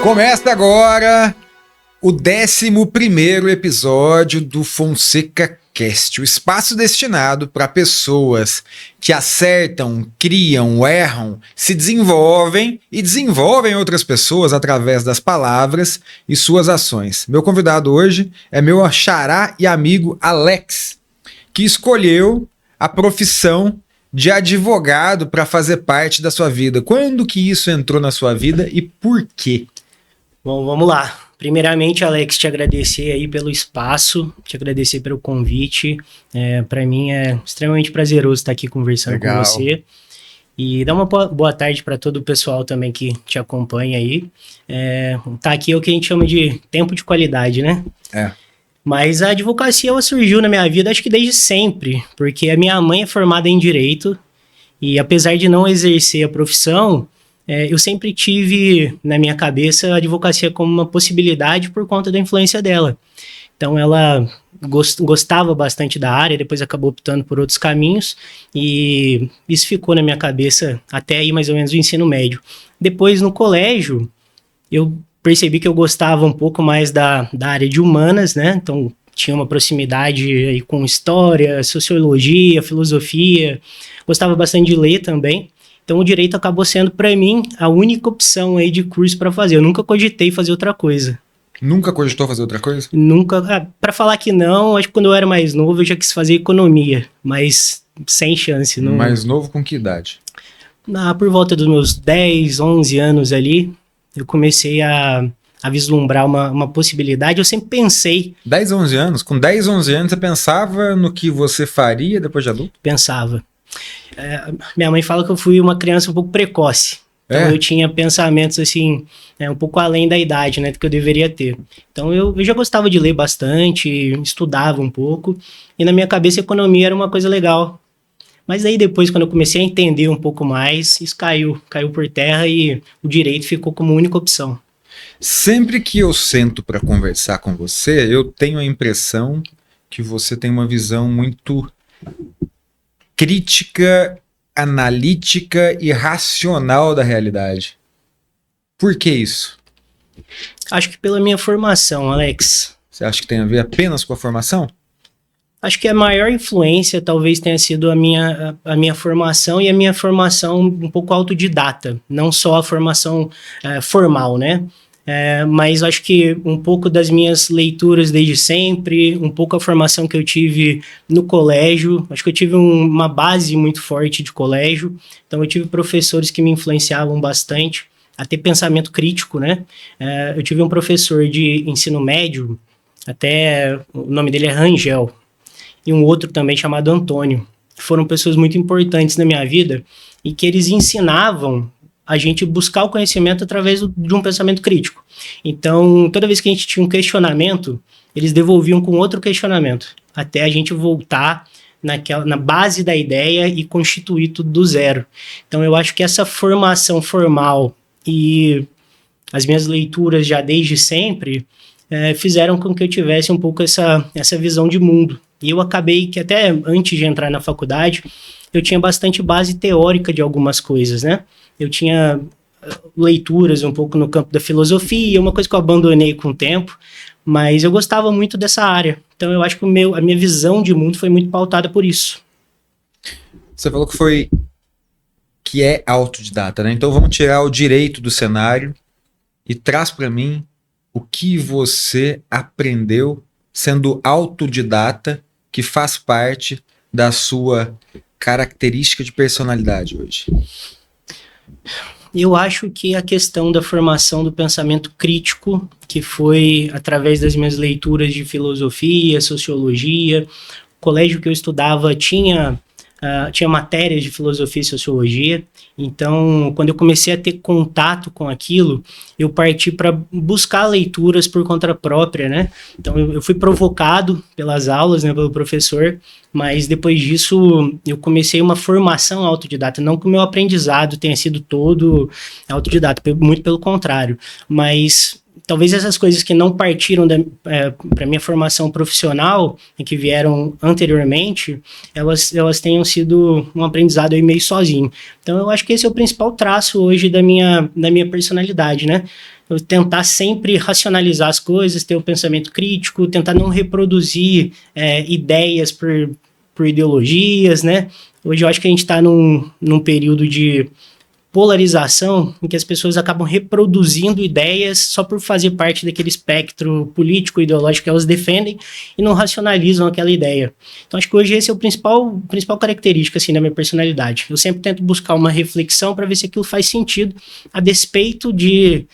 Começa agora o 11º episódio do Fonseca Cast, o espaço destinado para pessoas que acertam, criam, erram, se desenvolvem e desenvolvem outras pessoas através das palavras e suas ações. Meu convidado hoje é meu xará e amigo Alex, que escolheu a profissão de advogado para fazer parte da sua vida. Quando que isso entrou na sua vida e por quê? Bom, vamos lá. Primeiramente, Alex, te agradecer aí pelo espaço, te agradecer pelo convite. Para mim é extremamente prazeroso estar aqui conversando com você. E dá uma boa tarde para todo o pessoal também que te acompanha aí. Tá aqui é o que a gente chama de tempo de qualidade, né? Mas a advocacia ela surgiu na minha vida acho que desde sempre, porque a minha mãe é formada em Direito e apesar de não exercer a profissão, eu sempre tive na minha cabeça a advocacia como uma possibilidade por conta da influência dela. Então ela gostava bastante da área, depois acabou optando por outros caminhos e isso ficou na minha cabeça até aí mais ou menos o ensino médio. Depois no colégio eu percebi que eu gostava um pouco mais da área de humanas, né? Então tinha uma proximidade aí com história, sociologia, filosofia, gostava bastante de ler também. Então o direito acabou sendo para mim a única opção aí de curso para fazer. Eu nunca cogitei fazer outra coisa. Nunca cogitou fazer outra coisa? Nunca. Para falar que não, acho que quando eu era mais novo eu já quis fazer economia, mas sem chance. Não... Mais novo com que idade? Por volta dos meus 10, 11 anos ali, eu comecei a vislumbrar uma possibilidade. Eu sempre pensei... 10, 11 anos? Com 10, 11 anos você pensava no que você faria depois de adulto? Pensava. Minha mãe fala que eu fui uma criança um pouco precoce. Então eu tinha pensamentos assim, um pouco além da idade, né, do que eu deveria ter. Então eu já gostava de ler bastante, estudava um pouco, e na minha cabeça a economia era uma coisa legal. Mas aí depois, quando eu comecei a entender um pouco mais, isso caiu por terra e o direito ficou como única opção. Sempre que eu sento para conversar com você, eu tenho a impressão que você tem uma visão muito crítica, analítica e racional da realidade. Por que isso? Acho que pela minha formação, Alex. Você acha que tem a ver apenas com a formação? Acho que a maior influência talvez tenha sido a minha formação e a minha formação um pouco autodidata, não só a formação formal, né? Mas acho que um pouco das minhas leituras desde sempre, um pouco a formação que eu tive no colégio, acho que eu tive uma base muito forte de colégio, então eu tive professores que me influenciavam bastante, a ter pensamento crítico, né? Eu tive um professor de ensino médio, até o nome dele é Rangel, e um outro também chamado Antônio, que foram pessoas muito importantes na minha vida e que eles ensinavam a gente buscar o conhecimento através de um pensamento crítico. Então, toda vez que a gente tinha um questionamento, eles devolviam com outro questionamento, até a gente voltar na base da ideia e constituir tudo do zero. Então, eu acho que essa formação formal e as minhas leituras já desde sempre fizeram com que eu tivesse um pouco essa visão de mundo. E eu acabei que até antes de entrar na faculdade, eu tinha bastante base teórica de algumas coisas, né? Eu tinha leituras um pouco no campo da filosofia, uma coisa que eu abandonei com o tempo, mas eu gostava muito dessa área. Então eu acho que a minha visão de mundo foi muito pautada por isso. Você falou que é autodidata, né? Então vamos tirar o direito do cenário e traz para mim o que você aprendeu sendo autodidata, que faz parte da sua característica de personalidade hoje. Eu acho que a questão da formação do pensamento crítico, que foi através das minhas leituras de filosofia, sociologia, o colégio que eu estudava tinha matérias de filosofia e sociologia, então quando eu comecei a ter contato com aquilo, eu parti para buscar leituras por conta própria, né? Então eu fui provocado pelas aulas, né, pelo professor, mas depois disso eu comecei uma formação autodidata, não que o meu aprendizado tenha sido todo autodidata, muito pelo contrário, mas talvez essas coisas que não partiram para minha formação profissional e que vieram anteriormente, elas tenham sido um aprendizado aí meio sozinho. Então eu acho que esse é o principal traço hoje da minha personalidade, né? Eu tentar sempre racionalizar as coisas, ter o pensamento crítico, tentar não reproduzir ideias por ideologias, né? Hoje eu acho que a gente está num período de polarização em que as pessoas acabam reproduzindo ideias só por fazer parte daquele espectro político, ideológico que elas defendem e não racionalizam aquela ideia. Então acho que hoje esse é o principal característica assim, da minha personalidade. Eu sempre tento buscar uma reflexão para ver se aquilo faz sentido a despeito de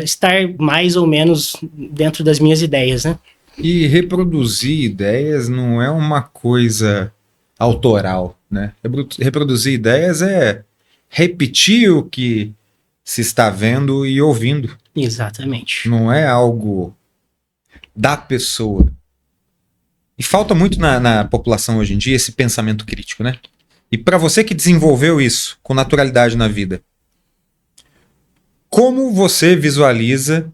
estar mais ou menos dentro das minhas ideias, né? E reproduzir ideias não é uma coisa autoral, né? Reproduzir ideias é repetir o que se está vendo e ouvindo. Exatamente. Não é algo da pessoa. E falta muito na população hoje em dia esse pensamento crítico, né? E para você que desenvolveu isso com naturalidade na vida, como você visualiza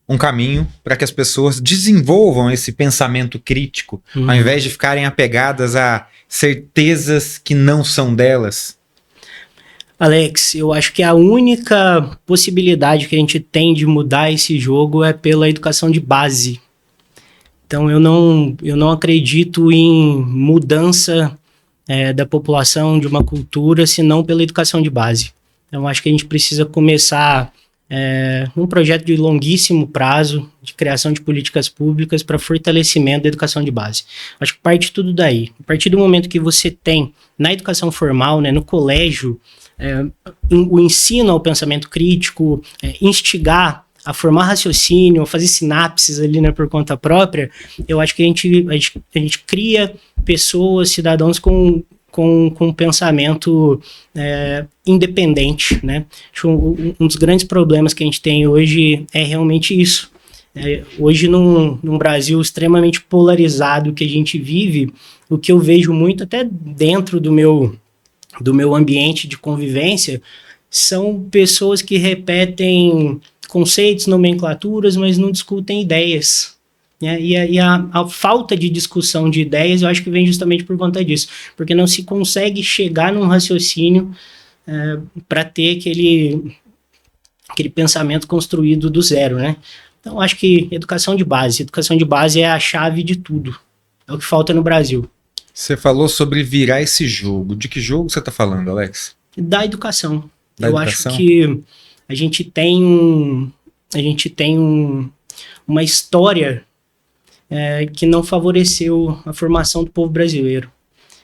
um caminho para que as pessoas desenvolvam esse pensamento crítico, ao invés de ficarem apegadas a certezas que não são delas? Alex, eu acho que a única possibilidade que a gente tem de mudar esse jogo é pela educação de base. Então eu não acredito em mudança da população, de uma cultura, senão pela educação de base. Então acho que a gente precisa começar um projeto de longuíssimo prazo de criação de políticas públicas para fortalecimento da educação de base. Acho que parte tudo daí. A partir do momento que você tem na educação formal, né, no colégio, o ensino ao pensamento crítico, instigar a formar raciocínio, fazer sinapses ali, né, por conta própria, eu acho que a gente cria pessoas, cidadãos com um pensamento independente, né? Acho um dos grandes problemas que a gente tem hoje é realmente isso. Hoje, num Brasil extremamente polarizado que a gente vive, o que eu vejo muito até dentro do meu ambiente de convivência são pessoas que repetem conceitos, nomenclaturas, mas não discutem ideias. E a falta de discussão de ideias, eu acho que vem justamente por conta disso, porque não se consegue chegar num raciocínio para ter aquele pensamento construído do zero, né? Então, acho que educação de base é a chave de tudo, é o que falta no Brasil. Você falou sobre virar esse jogo. De que jogo você está falando, Alex? Da educação. Acho que a gente tem uma história que não favoreceu a formação do povo brasileiro.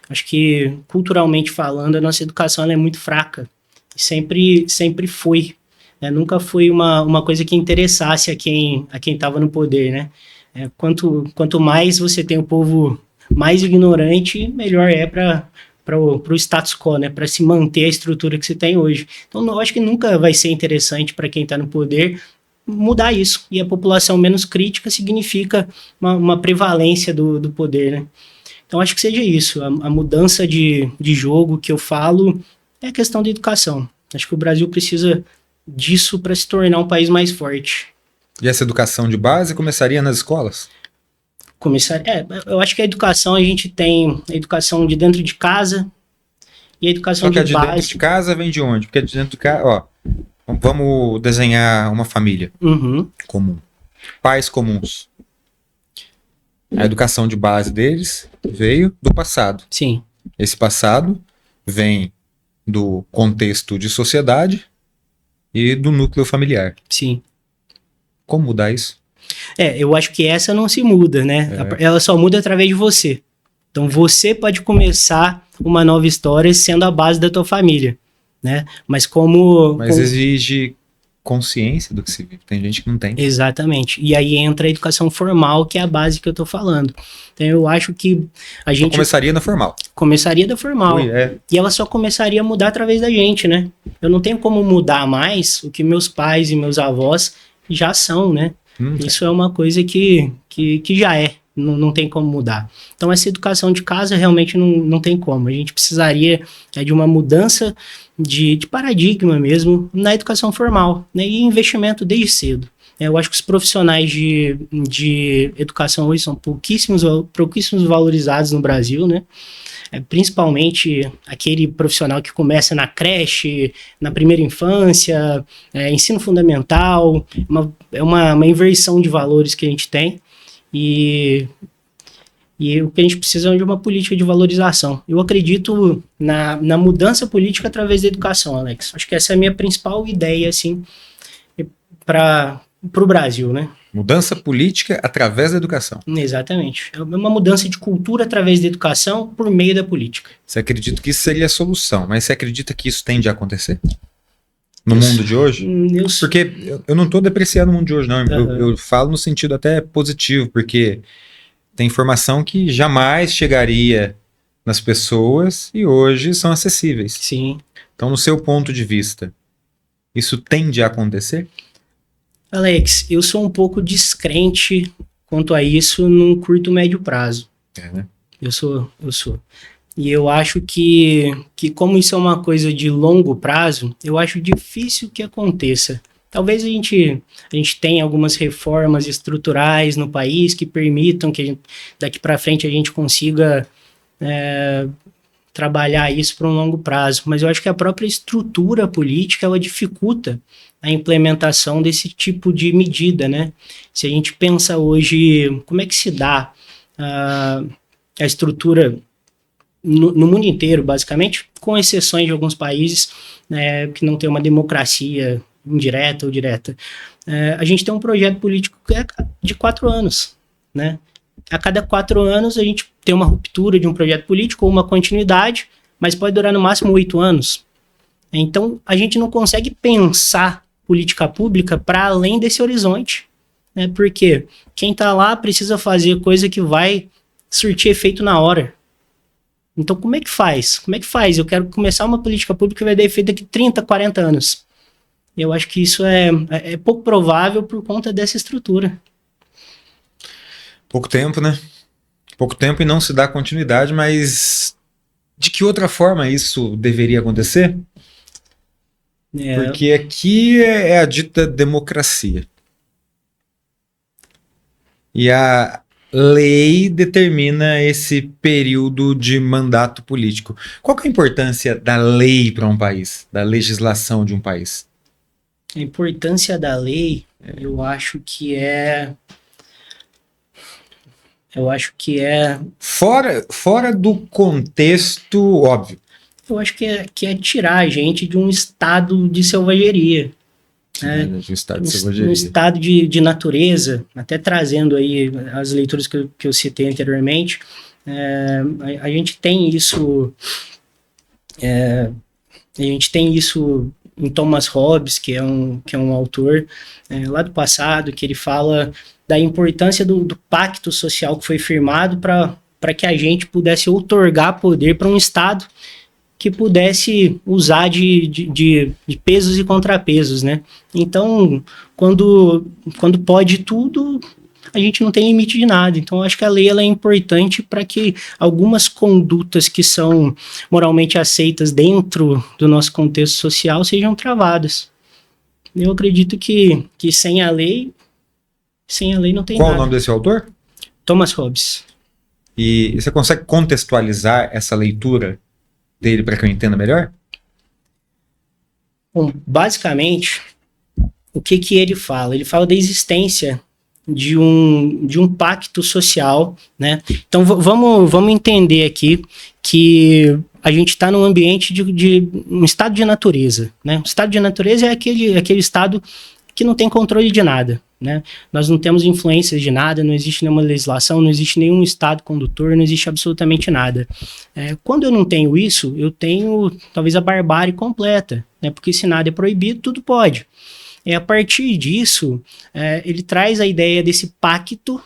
Acho que, culturalmente falando, a nossa educação ela é muito fraca. Sempre foi. Nunca foi uma coisa que interessasse a quem estava no poder, né? Quanto mais você tem o povo mais ignorante, melhor é para o status quo, né? Para se manter a estrutura que se tem hoje. Então, eu acho que nunca vai ser interessante para quem está no poder mudar isso. E a população menos crítica significa uma prevalência do poder, né? Então, acho que seja isso. A mudança de jogo que eu falo é a questão da educação. Acho que o Brasil precisa disso para se tornar um país mais forte. E essa educação de base começaria nas escolas? Eu acho que a educação, a gente tem a educação de dentro de casa e a educação de base. Só que a de dentro de casa vem de onde? Porque de dentro de casa, ó, vamos desenhar uma família comum. Pais comuns. A educação de base deles veio do passado. Sim. Esse passado vem do contexto de sociedade e do núcleo familiar. Sim. Como mudar isso? Eu acho que essa não se muda, né? Ela só muda através de você. Então você pode começar uma nova história sendo a base da tua família, né? Mas exige consciência do que se vive. Tem gente que não tem. Exatamente. E aí entra a educação formal, que é a base que eu tô falando. Então eu acho que a gente... começaria na formal. Começaria da formal. E ela só começaria a mudar através da gente, né? Eu não tenho como mudar mais o que meus pais e meus avós já são, né? Isso é uma coisa que já é. Não tem como mudar. Então essa educação de casa realmente não tem como. A gente precisaria de uma mudança de paradigma mesmo na educação formal, né? E investimento desde cedo. Eu acho que os profissionais de educação hoje são pouquíssimos valorizados no Brasil, né? Principalmente aquele profissional que começa na creche, na primeira infância, ensino fundamental, é uma inversão de valores que a gente tem e o que a gente precisa é de uma política de valorização. Eu acredito na mudança política através da educação, Alex. Acho que essa é a minha principal ideia, assim, para o Brasil, né? Mudança política através da educação. Exatamente. É uma mudança de cultura através da educação por meio da política. Você acredita que isso seria a solução, mas você acredita que isso tende a acontecer? No mundo de hoje? Porque eu não estou depreciando o mundo de hoje, não. Eu falo no sentido até positivo, porque tem informação que jamais chegaria nas pessoas e hoje são acessíveis. Sim. Então, no seu ponto de vista, isso tende a acontecer? Alex, eu sou um pouco descrente quanto a isso num curto médio prazo. Né? Eu sou. E eu acho que como isso é uma coisa de longo prazo, eu acho difícil que aconteça. Talvez a gente tenha algumas reformas estruturais no país que permitam que daqui para frente a gente consiga trabalhar isso por um longo prazo. Mas eu acho que a própria estrutura política, ela dificulta a implementação desse tipo de medida, né? Se a gente pensa hoje, como é que se dá a estrutura no mundo inteiro, basicamente, com exceções de alguns países que não tem uma democracia indireta ou direta. A gente tem um projeto político que é de 4 anos, né? A cada 4 anos a gente tem uma ruptura de um projeto político ou uma continuidade, mas pode durar no máximo 8 anos. Então, a gente não consegue pensar política pública para além desse horizonte, né? Porque quem está lá precisa fazer coisa que vai surtir efeito na hora. Então, como é que faz? Como é que faz? Eu quero começar uma política pública que vai dar efeito daqui 30, 40 anos. Eu acho que isso é pouco provável por conta dessa estrutura. Pouco tempo, né? Pouco tempo e não se dá continuidade, mas de que outra forma isso deveria acontecer? Porque aqui é a dita democracia. E a lei determina esse período de mandato político. Qual que é a importância da lei para um país, da legislação de um país? A importância da lei, eu acho que é... Fora do contexto óbvio. Eu acho que é tirar a gente de um estado de selvageria. De um estado de selvageria. Um estado de natureza, até trazendo aí as leituras que eu citei anteriormente, a gente tem isso... a gente tem isso em Thomas Hobbes, que é um autor lá do passado, que ele fala da importância do pacto social que foi firmado para que a gente pudesse outorgar poder para um Estado que pudesse usar de pesos e contrapesos, né? Então, quando pode tudo, a gente não tem limite de nada. Então, acho que a lei ela é importante para que algumas condutas que são moralmente aceitas dentro do nosso contexto social sejam travadas. Eu acredito que sem a lei não tem nada. Qual o nome desse autor? Thomas Hobbes. E você consegue contextualizar essa leitura dele para que eu entenda melhor? Bom, basicamente, o que ele fala? Ele fala da existência de um pacto social, né? Então vamos entender aqui que a gente está num ambiente de um estado de natureza, né? O estado de natureza é aquele estado que não tem controle de nada, né? Nós não temos influências de nada, não existe nenhuma legislação, não existe nenhum estado condutor, não existe absolutamente nada. Quando eu não tenho isso, eu tenho talvez a barbárie completa, né? Porque se nada é proibido, tudo pode. A partir disso, ele traz a ideia desse pacto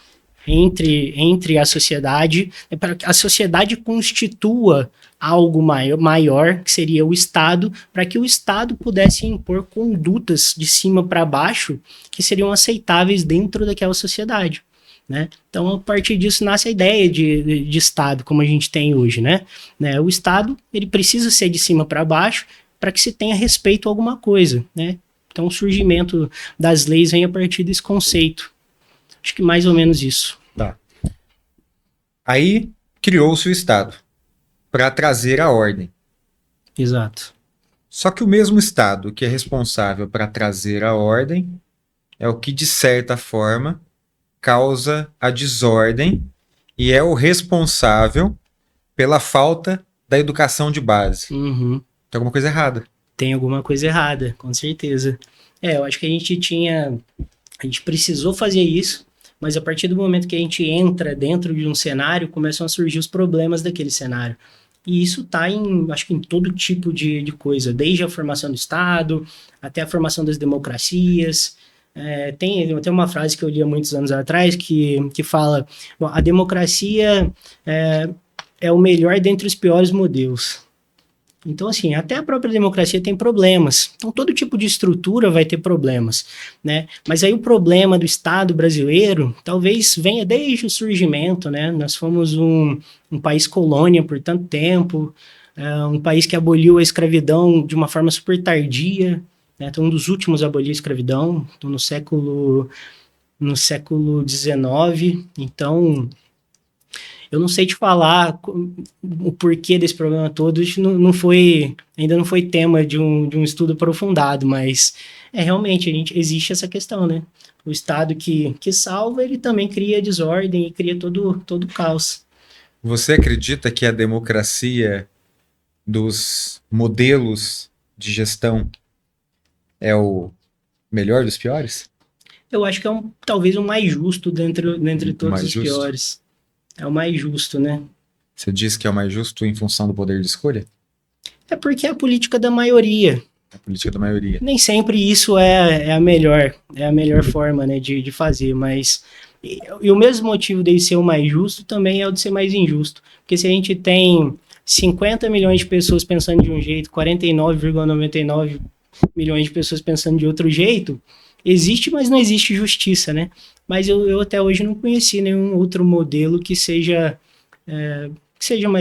entre a sociedade, para que a sociedade constitua algo maior, que seria o Estado, para que o Estado pudesse impor condutas de cima para baixo que seriam aceitáveis dentro daquela sociedade, né? Então, a partir disso, nasce a ideia de Estado, como a gente tem hoje, né? O Estado ele precisa ser de cima para baixo para que se tenha respeito a alguma coisa, né? Então, o surgimento das leis vem a partir desse conceito. Acho que mais ou menos isso. Tá. Aí criou-se o Estado para trazer a ordem. Exato. Só que o mesmo Estado que é responsável para trazer a ordem é o que, de certa forma, causa a desordem e é o responsável pela falta da educação de base. Uhum. Tem alguma coisa errada. Tem alguma coisa errada, com certeza. Eu acho que a gente precisou fazer isso, mas a partir do momento que a gente entra dentro de um cenário, começam a surgir os problemas daquele cenário. E isso está acho que em todo tipo de coisa, desde a formação do Estado, até a formação das democracias. Tem uma frase que eu li há muitos anos atrás que fala: bom, a democracia é o melhor dentre os piores modelos. Então, assim, até a própria democracia tem problemas. Então, todo tipo de estrutura vai ter problemas, né? Mas aí o problema do Estado brasileiro talvez venha desde o surgimento, né? Nós fomos um país colônia por tanto tempo, um país que aboliu a escravidão de uma forma super tardia, né? Então, um dos últimos a abolir a escravidão, então, no século XIX. Então, eu não sei te falar o porquê desse problema todo, isso ainda não foi tema de um estudo aprofundado, mas realmente existe essa questão, né? O Estado que salva, ele também cria desordem e cria todo caos. Você acredita que a democracia dos modelos de gestão é o melhor dos piores? Eu acho que é talvez o mais justo dentre todos os piores. É o mais justo, né? Você diz que é o mais justo em função do poder de escolha? É porque é a política da maioria. A política da maioria. Nem sempre isso é a melhor forma, né, de fazer, mas e o mesmo motivo de ser o mais justo também é o de ser mais injusto. Porque se a gente tem 50 milhões de pessoas pensando de um jeito, 49,99 milhões de pessoas pensando de outro jeito, existe, mas não existe justiça, né? Mas eu até hoje não conheci nenhum outro modelo que seja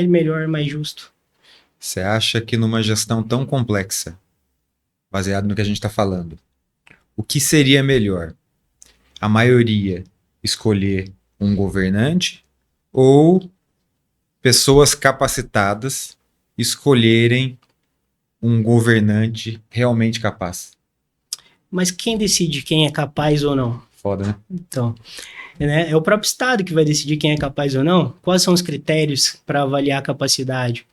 melhor, mais justo. Você acha que numa gestão tão complexa, baseado no que a gente está falando, o que seria melhor? A maioria escolher um governante ou pessoas capacitadas escolherem um governante realmente capaz? Mas quem decide quem é capaz ou não? Foda, né? Então, né, é o próprio Estado que vai decidir quem é capaz ou não. Quais são os critérios para avaliar a capacidade?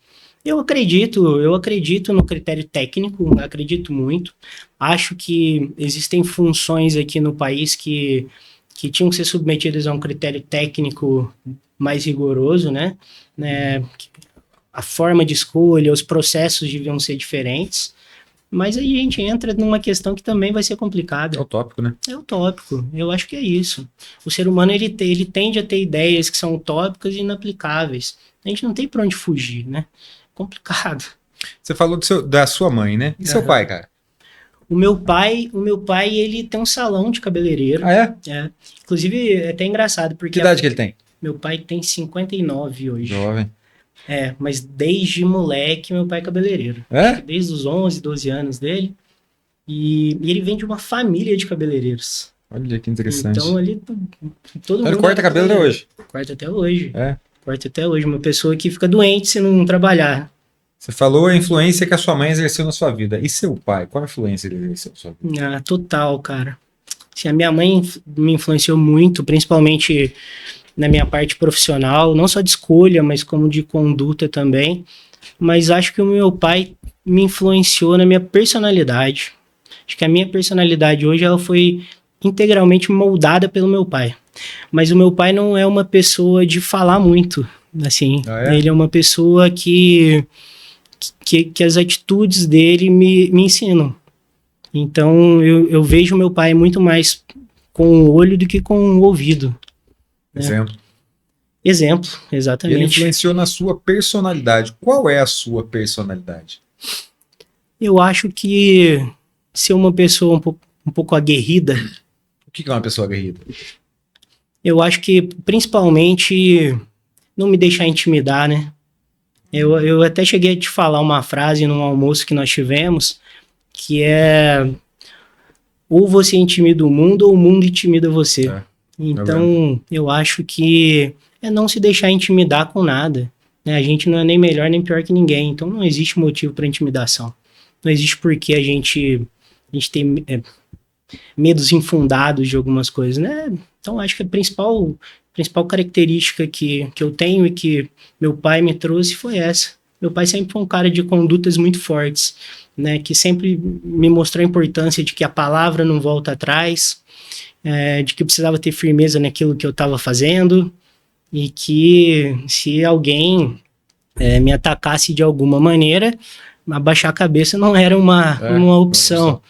Eu acredito no critério técnico, acredito muito. Acho que existem funções aqui no país que tinham que ser submetidas a um critério técnico mais rigoroso, né? A forma de escolha, os processos deviam ser diferentes. Mas aí a gente entra numa questão que também vai ser complicada. É utópico, né? É utópico. Eu acho que é isso. O ser humano, ele tende a ter ideias que são utópicas e inaplicáveis. A gente não tem pra onde fugir, né? Complicado. Você falou da sua mãe, né? E seu pai, cara? O meu pai, ele tem um salão de cabeleireiro. Ah, é? Inclusive, é até engraçado, porque... Que idade que ele tem? Meu pai tem 59 hoje. Jovem. Mas desde moleque, meu pai é cabeleireiro. É? Desde os 11, 12 anos dele. E ele vem de uma família de cabeleireiros. Olha que interessante. Então, todo mundo... Ele corta cabelo até hoje? Corta até hoje. É? Corta até hoje. Uma pessoa que fica doente se não trabalhar. Você falou a influência que a sua mãe exerceu na sua vida. E seu pai? Qual a influência ele exerceu na sua vida? Total, cara. Assim, a minha mãe me influenciou muito, principalmente na minha parte profissional, não só de escolha, mas como de conduta também. Mas acho que o meu pai me influenciou na minha personalidade. Acho que a minha personalidade hoje ela foi integralmente moldada pelo meu pai. Mas o meu pai não é uma pessoa de falar muito, assim. Ele é uma pessoa que as atitudes dele me ensinam. Então, eu vejo meu pai muito mais com o olho do que com o ouvido. Exemplo. Exemplo, exatamente. Ele influenciou na sua personalidade. Qual é a sua personalidade? Eu acho que ser uma pessoa um pouco aguerrida. O que é uma pessoa aguerrida? Eu acho que, principalmente, não me deixar intimidar, né? Eu até cheguei a te falar uma frase num almoço que nós tivemos, que é: ou você intimida o mundo ou o mundo intimida você. É. Então, eu acho que é não se deixar intimidar com nada, né? A gente não é nem melhor nem pior que ninguém, então não existe motivo para intimidação. Não existe porquê a gente tem medos infundados de algumas coisas, né? Então, acho que a principal característica que eu tenho e que meu pai me trouxe foi essa. Meu pai sempre foi um cara de condutas muito fortes, né? Que sempre me mostrou a importância de que a palavra não volta atrás, de que eu precisava ter firmeza naquilo que eu estava fazendo e que se alguém me atacasse de alguma maneira, abaixar a cabeça não era uma opção.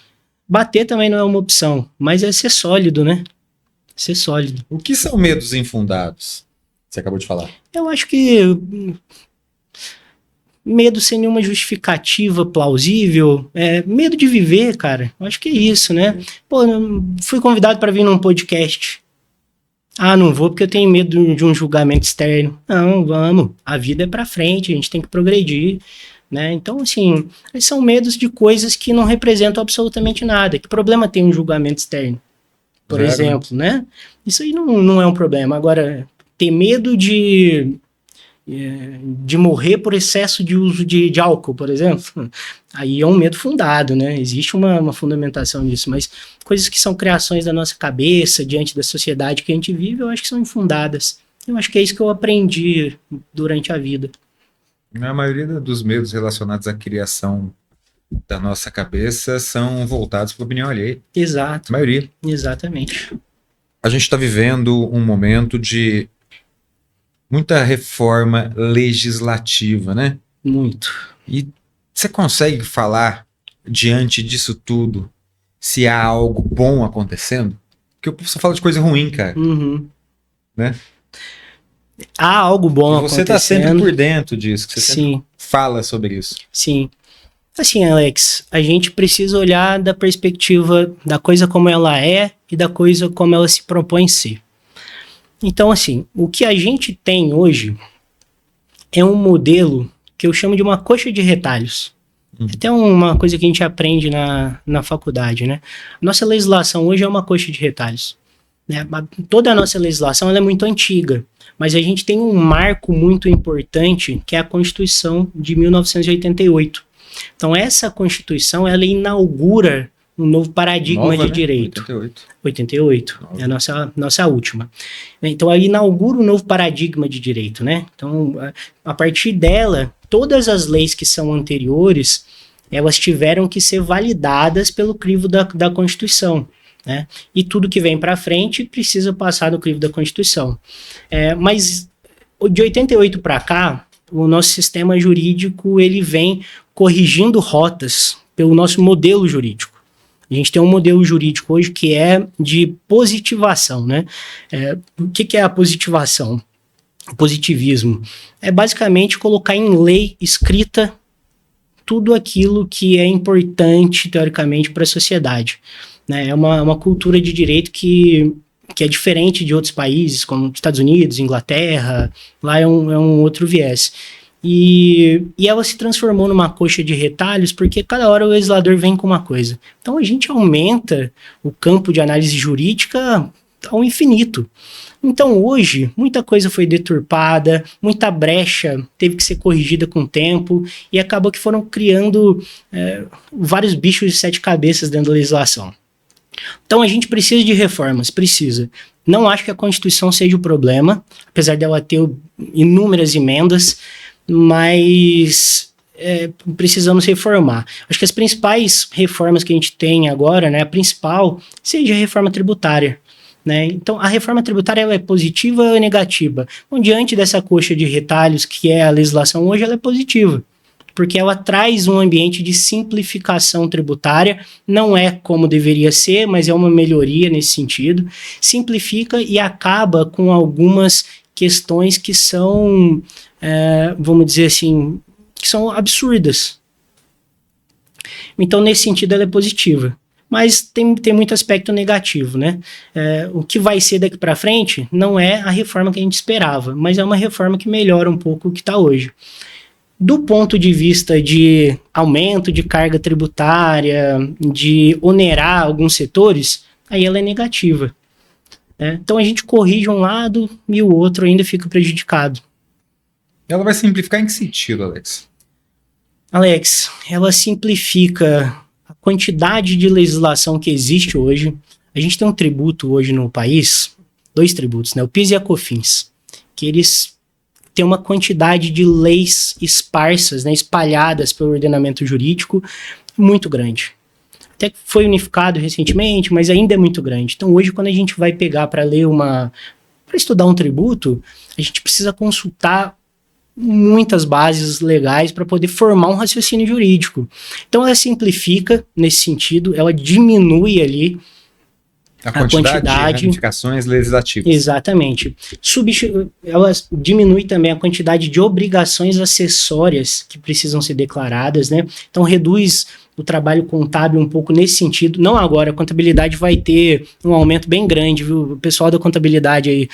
Bater também não é uma opção, mas é ser sólido, né? Ser sólido. O que são medos infundados? Você acabou de falar. Eu acho que medo sem nenhuma justificativa plausível, medo de viver, cara. Eu acho que é isso, né? Pô, fui convidado para vir num podcast. Ah, não vou porque eu tenho medo de um julgamento externo. Não, vamos. A vida é para frente, a gente tem que progredir, né? Então, assim, são medos de coisas que não representam absolutamente nada. Que problema tem um julgamento externo, por exemplo, né? Isso aí não é um problema. Agora, ter medo de morrer por excesso de uso de álcool, por exemplo, aí é um medo fundado, né? Existe uma fundamentação disso, mas coisas que são criações da nossa cabeça, diante da sociedade que a gente vive, eu acho que são infundadas. Eu acho que é isso que eu aprendi durante a vida. A maioria dos medos relacionados à criação da nossa cabeça são voltados para a opinião alheia. Exato. A maioria. Exatamente. A gente está vivendo um momento de muita reforma legislativa, né? Muito. E você consegue falar, diante disso tudo, se há algo bom acontecendo? Porque eu só falo de coisa ruim, cara. Uhum. Né? Há algo bom acontecendo. Você está sempre por dentro disso, que você sempre fala sobre isso. Sim. Assim, Alex, a gente precisa olhar da perspectiva da coisa como ela é e da coisa como ela se propõe ser. Então, assim, o que a gente tem hoje é um modelo que eu chamo de uma coxa de retalhos. Até uma coisa que a gente aprende na faculdade, né? Nossa legislação hoje é uma coxa de retalhos. Né? Toda a nossa legislação ela é muito antiga, mas a gente tem um marco muito importante, que é a Constituição de 1988. Então, essa Constituição, ela inaugura um novo paradigma de direito. 88 é a nossa última. Então, ela inaugura um novo paradigma de direito, né? Então, a partir dela, todas as leis que são anteriores, elas tiveram que ser validadas pelo crivo da Constituição. Né? E tudo que vem para frente precisa passar no crivo da Constituição. Mas de 88 para cá, o nosso sistema jurídico ele vem corrigindo rotas pelo nosso modelo jurídico. A gente tem um modelo jurídico hoje que é de positivação. Né? O que é a positivação? O positivismo é basicamente colocar em lei escrita tudo aquilo que é importante, teoricamente, para a sociedade. Né? É uma cultura de direito que é diferente de outros países, como Estados Unidos, Inglaterra, lá é um outro viés. E ela se transformou numa coxa de retalhos porque cada hora o legislador vem com uma coisa. Então a gente aumenta o campo de análise jurídica ao infinito. Então hoje, muita coisa foi deturpada, muita brecha teve que ser corrigida com o tempo e acabou que foram criando vários bichos de 7 cabeças dentro da legislação. Então a gente precisa de reformas, precisa. Não acho que a Constituição seja o problema, apesar dela ter inúmeras emendas, mas precisamos reformar. Acho que as principais reformas que a gente tem agora, né, a principal seja a reforma tributária. Né? Então, a reforma tributária ela é positiva ou negativa? Bom, diante dessa coxa de retalhos que é a legislação hoje, ela é positiva, porque ela traz um ambiente de simplificação tributária, não é como deveria ser, mas é uma melhoria nesse sentido, simplifica e acaba com algumas questões que são, vamos dizer assim, que são absurdas. Então, nesse sentido, ela é positiva. Mas tem muito aspecto negativo, né? O que vai ser daqui para frente não é a reforma que a gente esperava, mas é uma reforma que melhora um pouco o que está hoje. Do ponto de vista de aumento de carga tributária, de onerar alguns setores, aí ela é negativa. Então a gente corrige um lado e o outro ainda fica prejudicado. Ela vai simplificar em que sentido, Alex? Alex, ela simplifica a quantidade de legislação que existe hoje. A gente tem um tributo hoje no país, 2 tributos, né? O PIS e a COFINS, que eles têm uma quantidade de leis esparsas, né, espalhadas pelo ordenamento jurídico muito grande. Até que foi unificado recentemente, mas ainda é muito grande. Então hoje, quando a gente vai pegar para estudar um tributo, a gente precisa consultar muitas bases legais para poder formar um raciocínio jurídico. Então ela simplifica nesse sentido, ela diminui ali a quantidade de ramificações legislativas. Exatamente. Ela diminui também a quantidade de obrigações acessórias que precisam ser declaradas, né? Então reduz o trabalho contábil um pouco nesse sentido. Não agora, a contabilidade vai ter um aumento bem grande, viu? O pessoal da contabilidade aí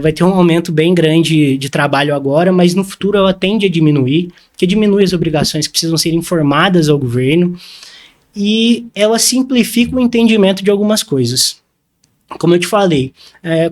vai ter um aumento bem grande de trabalho agora, mas no futuro ela tende a diminuir, porque diminui as obrigações que precisam ser informadas ao governo e ela simplifica o entendimento de algumas coisas. Como eu te falei,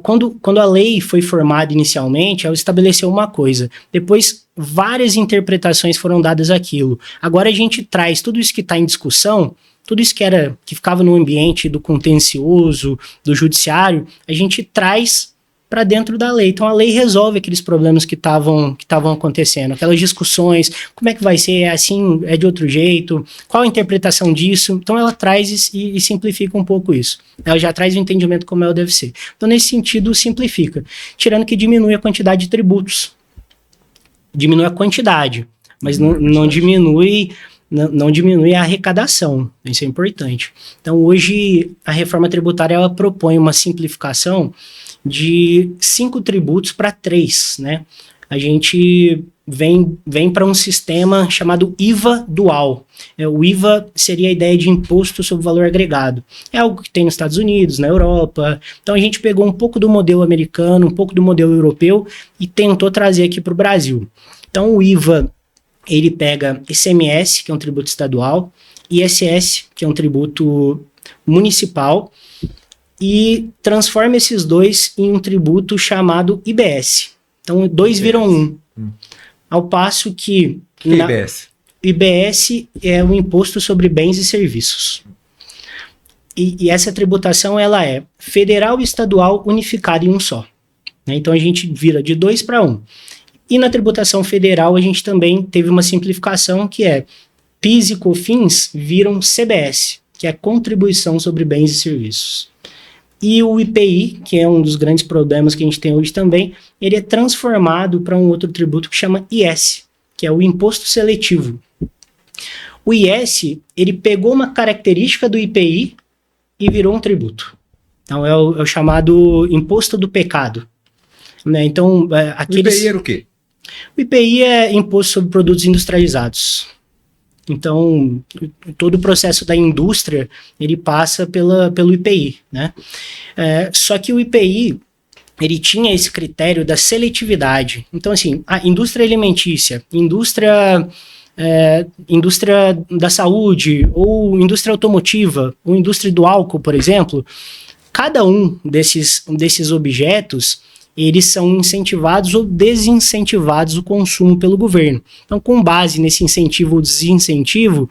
quando a lei foi formada inicialmente, ela estabeleceu uma coisa. Depois, várias interpretações foram dadas àquilo. Agora a gente traz tudo isso que está em discussão, tudo isso que ficava no ambiente do contencioso, do judiciário, a gente traz para dentro da lei. Então a lei resolve aqueles problemas que estavam acontecendo, aquelas discussões, como é que vai ser, é assim, é de outro jeito, qual a interpretação disso. Então ela traz e simplifica um pouco isso. Ela já traz o entendimento como ela deve ser. Então nesse sentido simplifica, tirando que diminui a quantidade de tributos. Diminui a quantidade, mas não diminui a arrecadação. Isso é importante. Então hoje a reforma tributária ela propõe uma simplificação de 5 tributos para 3, né? A gente vem para um sistema chamado IVA dual. O IVA seria a ideia de imposto sobre valor agregado. É algo que tem nos Estados Unidos, na Europa. Então a gente pegou um pouco do modelo americano, um pouco do modelo europeu e tentou trazer aqui para o Brasil. Então o IVA, ele pega ICMS, que é um tributo estadual, ISS, que é um tributo municipal, e transforma esses dois em um tributo chamado IBS. Então, 2 viram 1. Ao passo que... IBS? IBS é o Imposto sobre Bens e Serviços. E essa tributação, ela é federal e estadual unificada em um só. Né? Então, a gente vira de 2 para 1. E na tributação federal, a gente também teve uma simplificação que é PIS e COFINS viram CBS, que é Contribuição sobre Bens e Serviços. E o IPI, que é um dos grandes problemas que a gente tem hoje também, ele é transformado para um outro tributo que chama IS, que é o Imposto Seletivo. O IS, ele pegou uma característica do IPI e virou um tributo. Então, é o chamado Imposto do Pecado. Né? Então, O IPI era o quê? O IPI é Imposto sobre Produtos Industrializados. Então, todo o processo da indústria, ele passa pelo IPI, né? Só que o IPI, ele tinha esse critério da seletividade. Então, assim, a indústria alimentícia, indústria da saúde, ou indústria automotiva, ou indústria do álcool, por exemplo, cada um desses objetos, eles são incentivados ou desincentivados o consumo pelo governo. Então, com base nesse incentivo ou desincentivo,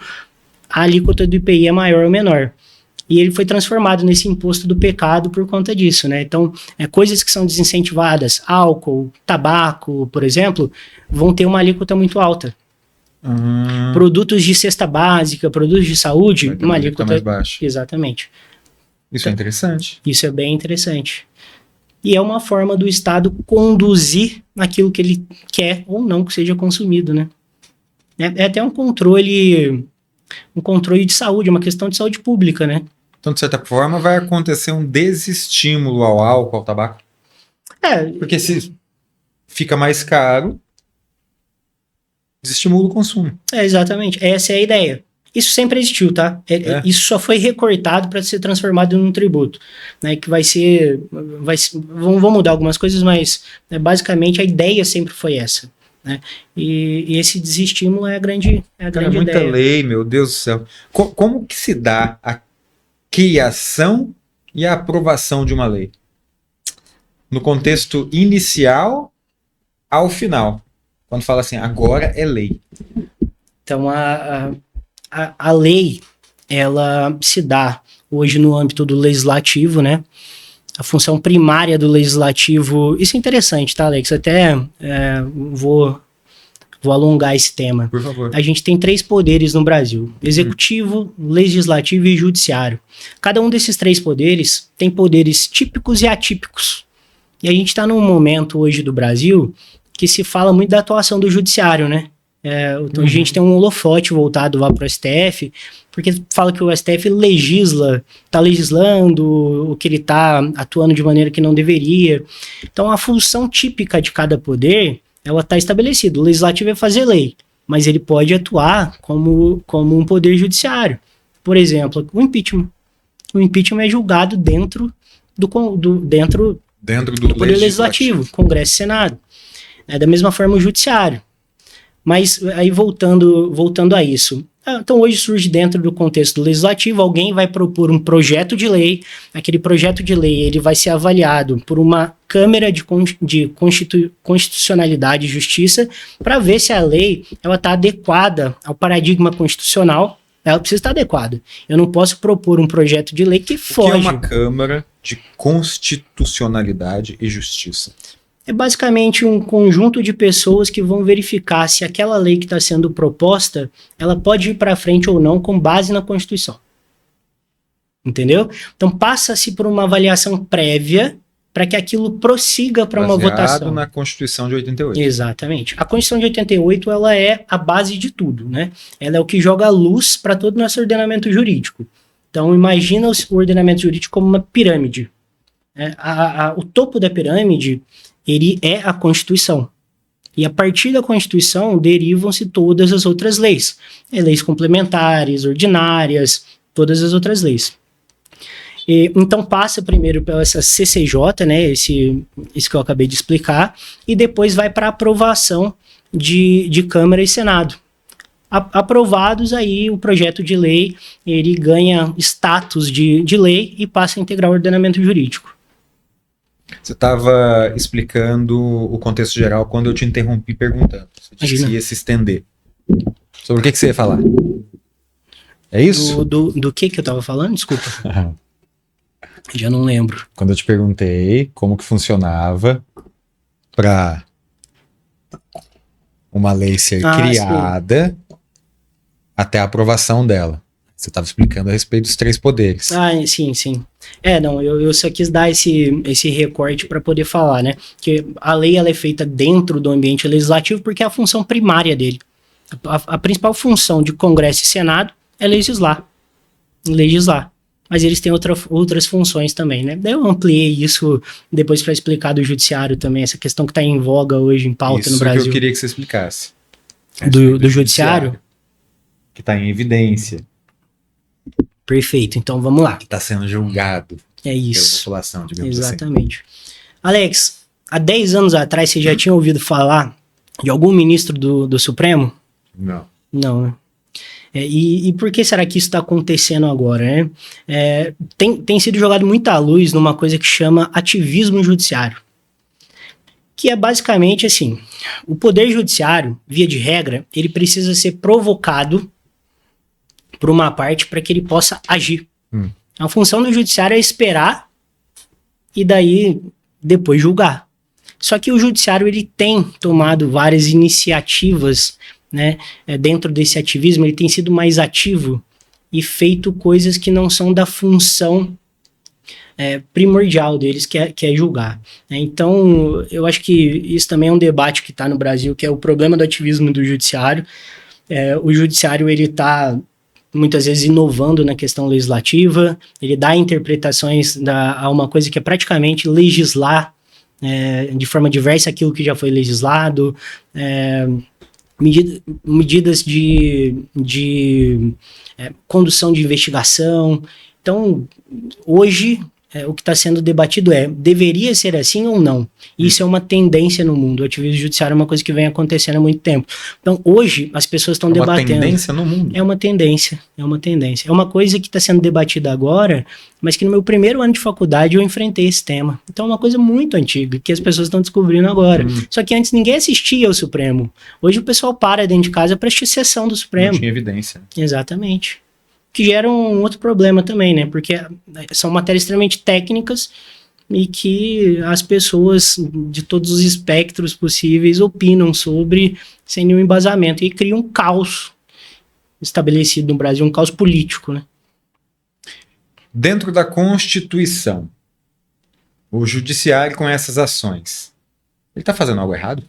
a alíquota do IPI é maior ou menor. E ele foi transformado nesse imposto do pecado por conta disso, né? Então, coisas que são desincentivadas, álcool, tabaco, por exemplo, vão ter uma alíquota muito alta. Produtos de cesta básica, produtos de saúde, uma alíquota mais baixa. Exatamente. Isso é interessante. Isso é bem interessante. E é uma forma do Estado conduzir aquilo que ele quer ou não que seja consumido, né? É até um controle de saúde, uma questão de saúde pública, né? Então, de certa forma, vai acontecer um desestímulo ao álcool, ao tabaco. Porque se fica mais caro, desestimula o consumo. Exatamente. Essa é a ideia. Isso sempre existiu, tá? Isso só foi recortado para ser transformado em um tributo, né? Que vão mudar algumas coisas, mas basicamente a ideia sempre foi essa. né? E esse desestímulo é a grande Muita ideia. lei, meu Deus do céu. Como que se dá a criação e a aprovação de uma lei? No contexto inicial ao final. Quando fala assim, agora é lei. Então, a lei, ela se dá hoje no âmbito do legislativo, né? A função primária do legislativo... Isso é interessante, tá, Alex? Até vou alongar esse tema. Por favor. A gente tem 3 poderes no Brasil: executivo, legislativo e judiciário. Cada um desses 3 poderes tem poderes típicos e atípicos. E a gente está num momento hoje do Brasil que se fala muito da atuação do judiciário, né? Então a gente tem um holofote voltado lá para o STF, porque fala que o STF está legislando, ou que ele está atuando de maneira que não deveria. Então a função típica de cada poder, ela está estabelecida. O legislativo é fazer lei, mas ele pode atuar como um poder judiciário. Por exemplo, o impeachment. O impeachment é julgado dentro do poder legislativo, Congresso e Senado. Da mesma forma o judiciário. Mas aí voltando a isso. Então hoje surge dentro do contexto do legislativo, alguém vai propor um projeto de lei, aquele projeto de lei ele vai ser avaliado por uma Câmara de Constitucionalidade e Justiça para ver se a lei está adequada ao paradigma constitucional. Ela precisa estar adequada. Eu não posso propor um projeto de lei que foge. O que é uma Câmara de Constitucionalidade e Justiça? É basicamente um conjunto de pessoas que vão verificar se aquela lei que está sendo proposta, ela pode ir para frente ou não com base na Constituição. Entendeu? Então passa-se por uma avaliação prévia para que aquilo prossiga para uma votação. Baseado na Constituição de 88. Exatamente. A Constituição de 88 ela é a base de tudo, né? Ela é o que joga luz para todo o nosso ordenamento jurídico. Então imagina o ordenamento jurídico como uma pirâmide. O topo da pirâmide ele é a Constituição. E a partir da Constituição derivam-se todas as outras leis. Leis complementares, ordinárias, todas as outras leis. Então passa primeiro pela essa CCJ, né, esse que eu acabei de explicar, e depois vai para aprovação de Câmara e Senado. Aprovados, aí o projeto de lei ele ganha status de lei e passa a integrar o ordenamento jurídico. Você estava explicando o contexto geral quando eu te interrompi perguntando. Você disse que ia se estender. Sobre o que você ia falar? É isso? Do que eu estava falando? Desculpa. Já não lembro. Quando eu te perguntei como que funcionava para uma lei ser criada até a aprovação dela. Você estava explicando a respeito dos 3 poderes. Sim. Eu só quis dar esse recorte para poder falar, né? Que a lei ela é feita dentro do ambiente legislativo porque é a função primária dele. A principal função de Congresso e Senado é legislar. Mas eles têm outras funções também, né? Daí eu ampliei isso depois para explicar do judiciário também, essa questão que está em voga hoje em pauta no Brasil. Isso que eu queria que você explicasse. Do judiciário? Que está em evidência. Perfeito, então vamos lá. Que está sendo julgado pela população, digamos Exatamente. Alex, há 10 anos atrás você já tinha ouvido falar de algum ministro do Supremo? Não. Não, né? E por que será que isso está acontecendo agora, né? Tem sido jogado muita luz numa coisa que chama ativismo judiciário. Que é basicamente assim, o poder judiciário, via de regra, ele precisa ser provocado por uma parte para que ele possa agir. A função do judiciário é esperar e daí depois julgar. Só que o judiciário ele tem tomado várias iniciativas, né, dentro desse ativismo, ele tem sido mais ativo e feito coisas que não são da função primordial deles, que é julgar. Então, eu acho que isso também é um debate que está no Brasil, que é o problema do ativismo do judiciário. O judiciário ele está muitas vezes inovando na questão legislativa, ele dá interpretações a uma coisa que é praticamente legislar de forma diversa aquilo que já foi legislado, medidas de condução de investigação. Então, hoje, o que está sendo debatido deveria ser assim ou não? Isso é uma tendência no mundo. O ativismo judiciário é uma coisa que vem acontecendo há muito tempo. Então, hoje, as pessoas estão debatendo. É uma tendência no mundo? É uma tendência. É uma coisa que está sendo debatida agora, mas que no meu primeiro ano de faculdade eu enfrentei esse tema. Então, é uma coisa muito antiga, que as pessoas estão descobrindo agora. Só que antes ninguém assistia ao Supremo. Hoje o pessoal para dentro de casa para assistir sessão do Supremo. Não tinha evidência. Exatamente. Que gera um outro problema também, né? Porque são matérias extremamente técnicas e que as pessoas de todos os espectros possíveis opinam sobre sem nenhum embasamento e cria um caos estabelecido no Brasil, um caos político, né? Dentro da Constituição, o judiciário com essas ações, ele está fazendo algo errado?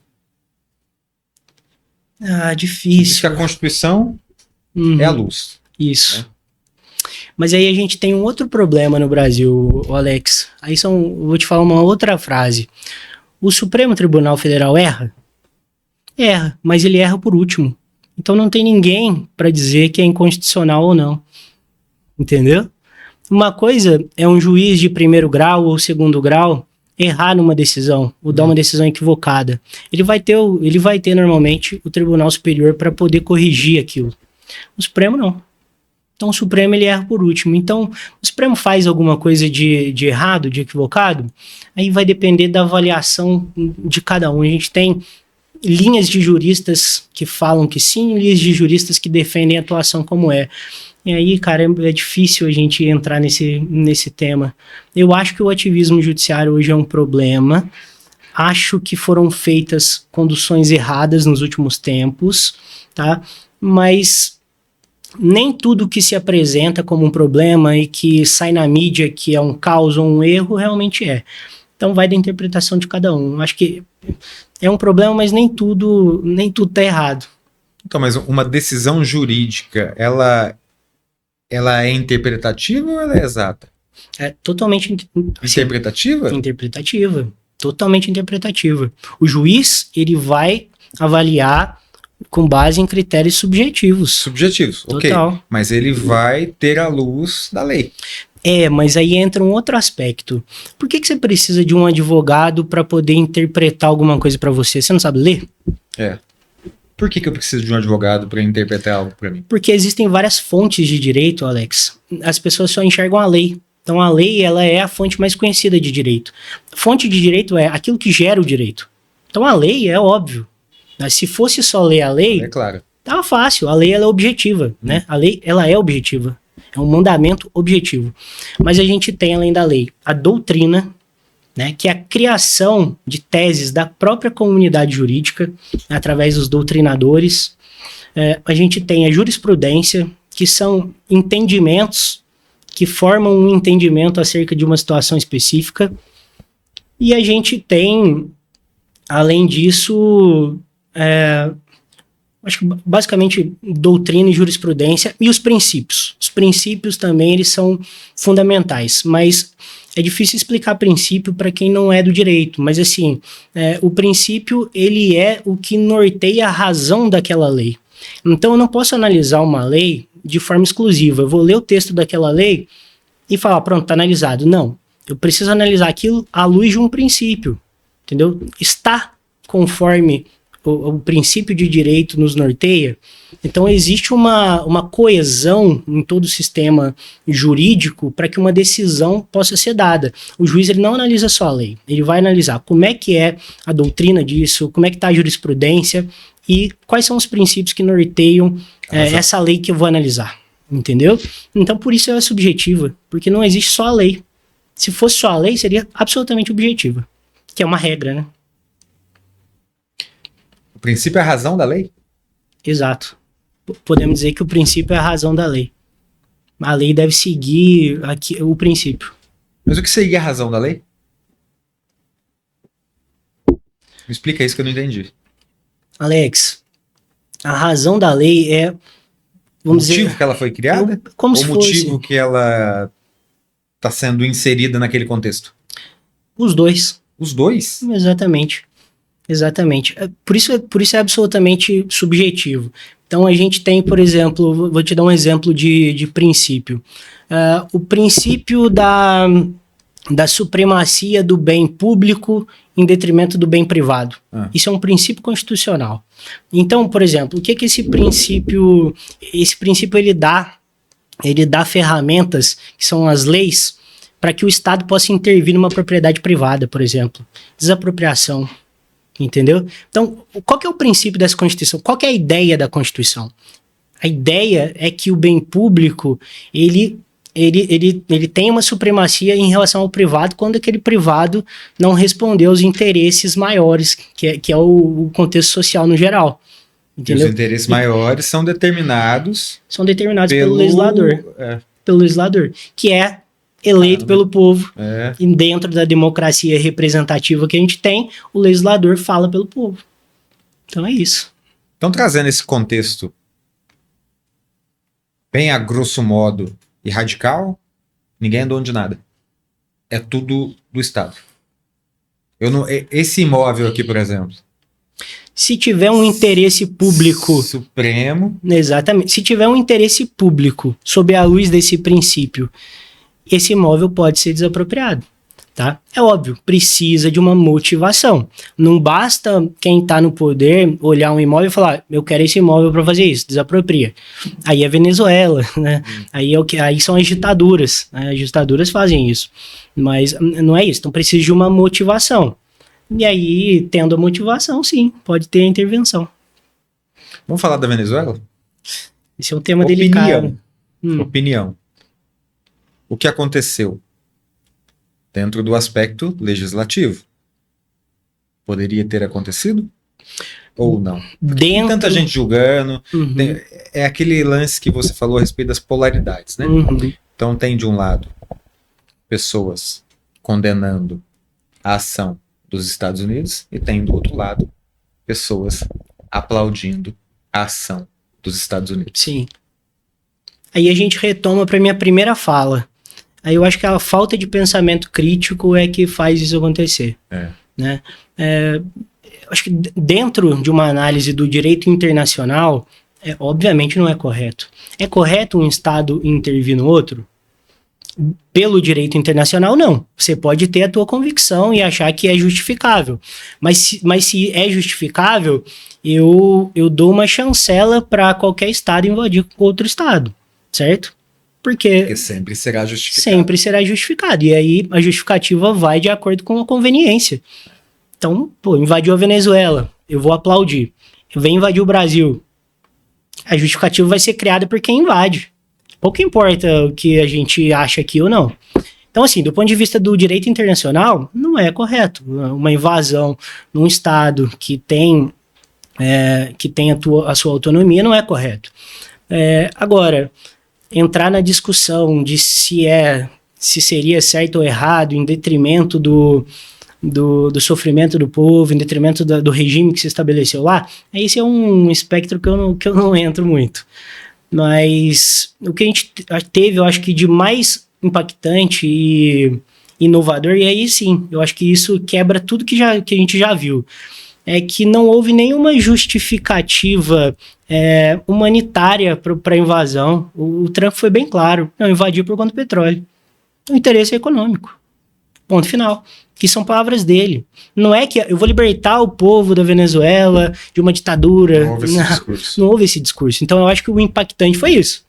Difícil. Diz que a Constituição é a luz. Isso. Mas aí a gente tem um outro problema no Brasil, Alex. Vou te falar uma outra frase. O Supremo Tribunal Federal erra? Erra, mas ele erra por último. Então não tem ninguém para dizer que é inconstitucional ou não. Entendeu? Uma coisa é um juiz de primeiro grau ou segundo grau errar numa decisão, ou dar uma decisão equivocada. Ele vai ter normalmente o Tribunal Superior para poder corrigir aquilo. O Supremo não. Então o Supremo ele erra por último. Então o Supremo faz alguma coisa de errado, de equivocado, aí vai depender da avaliação de cada um. A gente tem linhas de juristas que falam que sim, linhas de juristas que defendem a atuação como é. E aí, cara, é difícil a gente entrar nesse tema. Eu acho que o ativismo judiciário hoje é um problema. Acho que foram feitas conduções erradas nos últimos tempos, tá? Mas nem tudo que se apresenta como um problema e que sai na mídia que é um caos ou um erro, realmente é. Então vai da interpretação de cada um. Acho que é um problema, mas nem tudo tá errado. Então, mas uma decisão jurídica, ela é interpretativa ou ela é exata? É totalmente interpretativa? Interpretativa. Totalmente interpretativa. O juiz, ele vai avaliar com base em critérios subjetivos. Subjetivos, total. Ok. Mas ele vai ter a luz da lei. Mas aí entra um outro aspecto. Por que você precisa de um advogado para poder interpretar alguma coisa para você? Você não sabe ler? Por que eu preciso de um advogado para interpretar algo para mim? Porque existem várias fontes de direito, Alex. As pessoas só enxergam a lei. Então a lei, ela é a fonte mais conhecida de direito. Fonte de direito é aquilo que gera o direito. Então a lei é óbvio. Mas se fosse só ler a lei, claro, tava fácil. A lei ela é objetiva, né? A lei ela é objetiva. É um mandamento objetivo. Mas a gente tem, além da lei, a doutrina, né, que é a criação de teses da própria comunidade jurídica, através dos doutrinadores. A gente tem a jurisprudência, que são entendimentos que formam um entendimento acerca de uma situação específica. E a gente tem, além disso, acho que basicamente doutrina e jurisprudência e os princípios. Os princípios também eles são fundamentais, mas é difícil explicar princípio para quem não é do direito. Mas assim, o princípio ele é o que norteia a razão daquela lei. Então eu não posso analisar uma lei de forma exclusiva. Eu vou ler o texto daquela lei e falar, pronto, está analisado. Não, eu preciso analisar aquilo à luz de um princípio, entendeu? Está conforme o princípio de direito nos norteia. Então existe uma coesão em todo o sistema jurídico para que uma decisão possa ser dada. O juiz ele não analisa só a lei, ele vai analisar como é que é a doutrina disso, como é que está a jurisprudência e quais são os princípios que norteiam essa lei que eu vou analisar, entendeu? Então por isso ela é subjetiva, porque não existe só a lei. Se fosse só a lei, seria absolutamente objetiva, que é uma regra, né? O princípio é a razão da lei? Exato. Podemos dizer que o princípio é a razão da lei. A lei deve seguir o princípio. Mas o que seria a razão da lei? Me explica isso que eu não entendi. Alex, a razão da lei é... Vamos o motivo dizer, que ela foi criada? Como ou se o motivo que ela está sendo inserida naquele contexto? Os dois. Os dois? Exatamente. Por isso é absolutamente subjetivo. Então a gente tem, por exemplo, vou te dar um exemplo de princípio. O princípio da da supremacia do bem público em detrimento do bem privado. Isso é um princípio constitucional. Então, por exemplo, o que esse princípio ele dá ferramentas, que são as leis, para que o Estado possa intervir numa propriedade privada, por exemplo. Desapropriação, entendeu? Então, qual que é o princípio dessa Constituição? Qual que é a ideia da Constituição? A ideia é que o bem público, ele tem uma supremacia em relação ao privado quando aquele privado não respondeu aos interesses maiores, que é o contexto social no geral. Entendeu? Os interesses maiores são determinados pelo legislador. Pelo legislador, que é eleito pelo povo. E dentro da democracia representativa que a gente tem, o legislador fala pelo povo. Então é isso. Então, trazendo esse contexto bem a grosso modo e radical, ninguém é dono de nada. É tudo do Estado. Esse imóvel aqui, por exemplo. Se tiver um interesse público... Supremo. Exatamente. Se tiver um interesse público sob a luz desse princípio, esse imóvel pode ser desapropriado. Tá? É óbvio, precisa de uma motivação. Não basta quem está no poder olhar um imóvel e falar, eu quero esse imóvel para fazer isso, desapropria. Aí é Venezuela, né? Aí são as ditaduras, né? As ditaduras fazem isso. Mas não é isso, então precisa de uma motivação. E aí, tendo a motivação, sim, pode ter a intervenção. Vamos falar da Venezuela? Esse é um tema delicado. Opinião. O que aconteceu? Dentro do aspecto legislativo. Poderia ter acontecido? Ou não? Tem tanta gente julgando. É aquele lance que você falou a respeito das polaridades, né? Então tem de um lado pessoas condenando a ação dos Estados Unidos e tem do outro lado pessoas aplaudindo a ação dos Estados Unidos. Sim. Aí a gente retoma para minha primeira fala. Aí eu acho que a falta de pensamento crítico é que faz isso acontecer. Né? Acho que dentro de uma análise do direito internacional, obviamente não é correto. É correto um Estado intervir no outro? Pelo direito internacional, não. Você pode ter a tua convicção e achar que é justificável. Mas se é justificável, eu dou uma chancela para qualquer Estado invadir outro Estado, certo? Porque sempre será justificado. Sempre será justificado. E aí a justificativa vai de acordo com a conveniência. Então, invadiu a Venezuela, eu vou aplaudir. Vem invadir o Brasil. A justificativa vai ser criada por quem invade. Pouco importa o que a gente acha aqui ou não. Então, assim, do ponto de vista do direito internacional, não é correto. Uma invasão num Estado que tem a sua autonomia não é correto. Agora, entrar na discussão de se seria certo ou errado em detrimento do sofrimento do povo, em detrimento do regime que se estabeleceu lá, esse é um espectro que eu não entro muito. Mas o que a gente teve, eu acho que de mais impactante e inovador, e aí sim, eu acho que isso quebra tudo que a gente já viu, é que não houve nenhuma justificativa humanitária para a invasão. O Trump foi bem claro, não invadiu por conta do petróleo. O interesse é econômico. Ponto final. Que são palavras dele. Não é que eu vou libertar o povo da Venezuela de uma ditadura. Não houve esse discurso. Não houve esse discurso. Então eu acho que o impactante foi isso.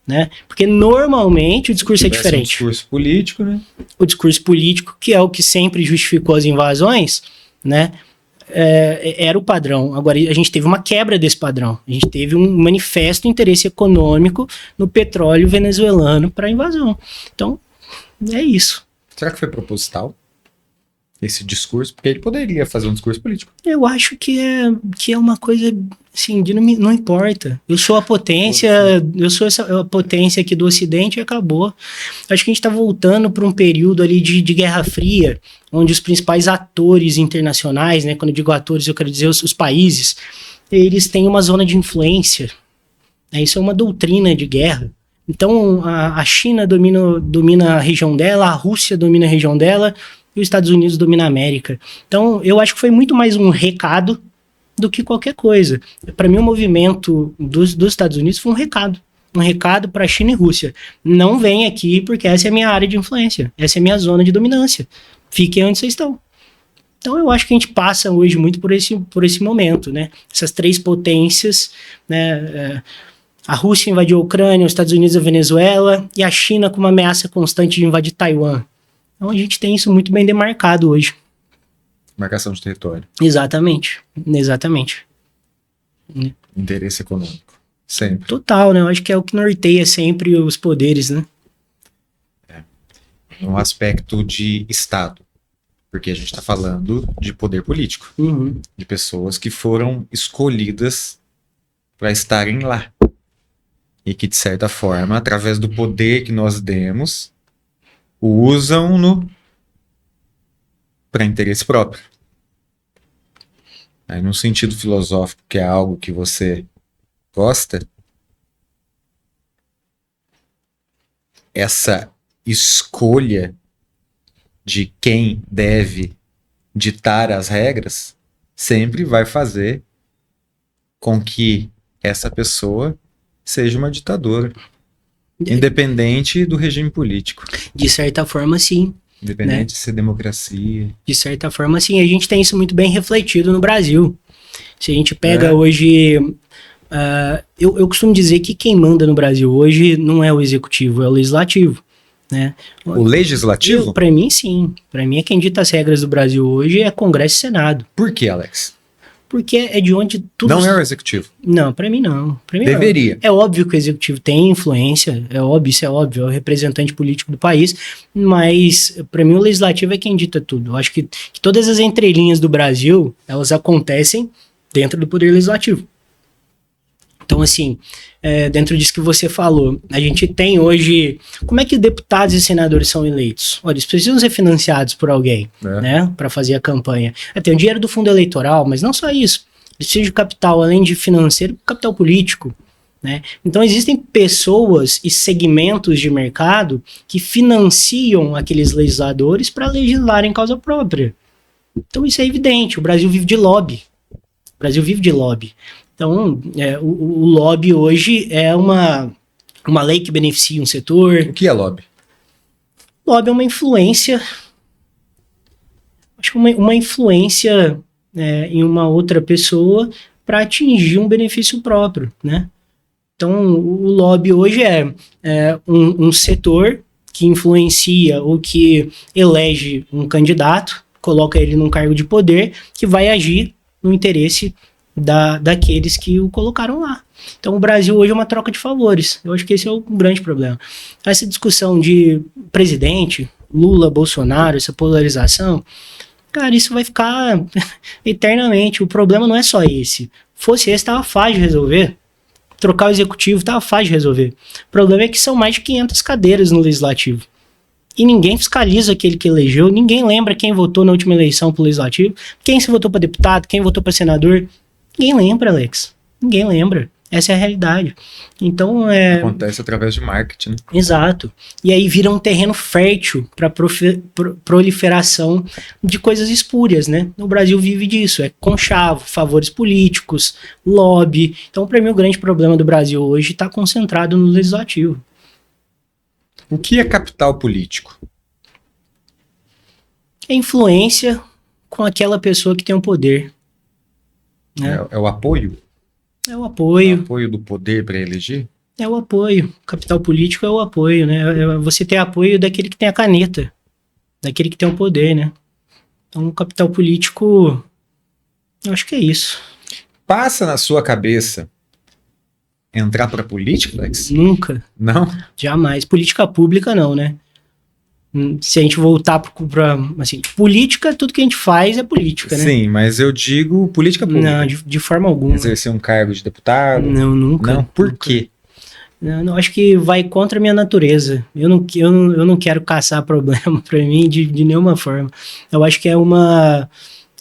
Né? Porque normalmente o discurso é diferente. O discurso político, né? O discurso político, que é o que sempre justificou as invasões, né? Era o padrão. Agora, a gente teve uma quebra desse padrão. A gente teve um manifesto interesse econômico no petróleo venezuelano para a invasão. Então, é isso. Será que foi proposital esse discurso? Porque ele poderia fazer um discurso político. Eu acho que é uma coisa, assim, não importa. Eu sou a potência, a potência aqui do Ocidente e acabou. Acho que a gente está voltando para um período ali de Guerra Fria, onde os principais atores internacionais, né, quando eu digo atores, eu quero dizer os países, eles têm uma zona de influência. Isso é uma doutrina de guerra. Então, a China domina a região dela, a Rússia domina a região dela, e os Estados Unidos dominam a América. Então, eu acho que foi muito mais um recado do que qualquer coisa. Para mim, o movimento dos Estados Unidos foi um recado. um recado para China e Rússia. Não vem aqui porque essa é a minha área de influência. Essa é a minha zona de dominância. Fiquem onde vocês estão. Então eu acho que a gente passa hoje muito por esse momento, né? Essas três potências, né? A Rússia invadiu a Ucrânia, os Estados Unidos a Venezuela e a China com uma ameaça constante de invadir Taiwan. Então a gente tem isso muito bem demarcado hoje. Marcação de território. Exatamente. Interesse econômico. Sempre. Total, né? Eu acho que é o que norteia sempre os poderes, né? Um aspecto de Estado. Porque a gente está falando de poder político. Uhum. De pessoas que foram escolhidas para estarem lá. E que, de certa forma, através do poder que nós demos, usam-no para interesse próprio. Aí, num sentido filosófico, que é algo que você gosta, essa escolha de quem deve ditar as regras sempre vai fazer com que essa pessoa seja uma ditadora, independente do regime político. De certa forma, sim. Independente, né? De ser democracia. De certa forma, sim. A gente tem isso muito bem refletido no Brasil. Se a gente pega hoje... eu costumo dizer que quem manda no Brasil hoje não é o executivo, é o legislativo. Né? O legislativo? Para mim, sim. Para mim, quem dita as regras do Brasil hoje é Congresso e Senado. Por que, Alex? Porque é de onde tudo... Não é o executivo? Não, para mim não. Pra mim deveria. Não. É óbvio que o executivo tem influência, isso é óbvio, é o representante político do país, mas para mim o legislativo é quem dita tudo. Eu acho que todas as entrelinhas do Brasil, elas acontecem dentro do poder legislativo. Então, assim, dentro disso que você falou, a gente tem hoje... Como é que deputados e senadores são eleitos? Olha, eles precisam ser financiados por alguém, né? Para fazer a campanha. Tem o dinheiro do fundo eleitoral, mas não só isso. Eles precisam de capital, além de financeiro, capital político. Né? Então, existem pessoas e segmentos de mercado que financiam aqueles legisladores para legislar em causa própria. Então, isso é evidente. O Brasil vive de lobby. Então, o lobby hoje é uma lei que beneficia um setor. O que é lobby? Lobby é uma influência, acho que uma influência em uma outra pessoa para atingir um benefício próprio, né? Então, o lobby hoje é um setor que influencia ou que elege um candidato, coloca ele num cargo de poder, que vai agir no interesse daqueles que o colocaram lá. Então o Brasil hoje é uma troca de favores. Eu acho que esse é o grande problema. Essa discussão de presidente, Lula, Bolsonaro, essa polarização, cara, isso vai ficar eternamente. O problema não é só esse. Fosse esse, tava fácil de resolver. Trocar o executivo tava fácil de resolver. O problema é que são mais de 500 cadeiras no legislativo. E ninguém fiscaliza aquele que elegeu, ninguém lembra quem votou na última eleição pro legislativo, quem se votou para deputado, quem votou para senador. Ninguém lembra, Alex. Ninguém lembra. Essa é a realidade. Então, acontece através de marketing. Né? Exato. E aí vira um terreno fértil para proliferação de coisas espúrias, né? O Brasil vive disso. É conchavo, favores políticos, lobby. Então, para mim, o grande problema do Brasil hoje está concentrado no legislativo. O que é capital político? É influência com aquela pessoa que tem o poder. Né? É o apoio? É o apoio. O apoio do poder para eleger? É o apoio. Capital político é o apoio, né? É você ter apoio daquele que tem a caneta, daquele que tem o poder, né? Então, o capital político, eu acho que é isso. Passa na sua cabeça entrar para política, Alex? Nunca. Não? Jamais. Política pública, não, né? Se a gente voltar para assim, política, tudo que a gente faz é política, né? Sim, mas eu digo política pública. Não, de forma alguma. Exercer um cargo de deputado? Não, nunca. Não, por nunca. quê? Não, acho que vai contra a minha natureza. Eu não quero caçar problema para mim de nenhuma forma. Eu acho que é uma...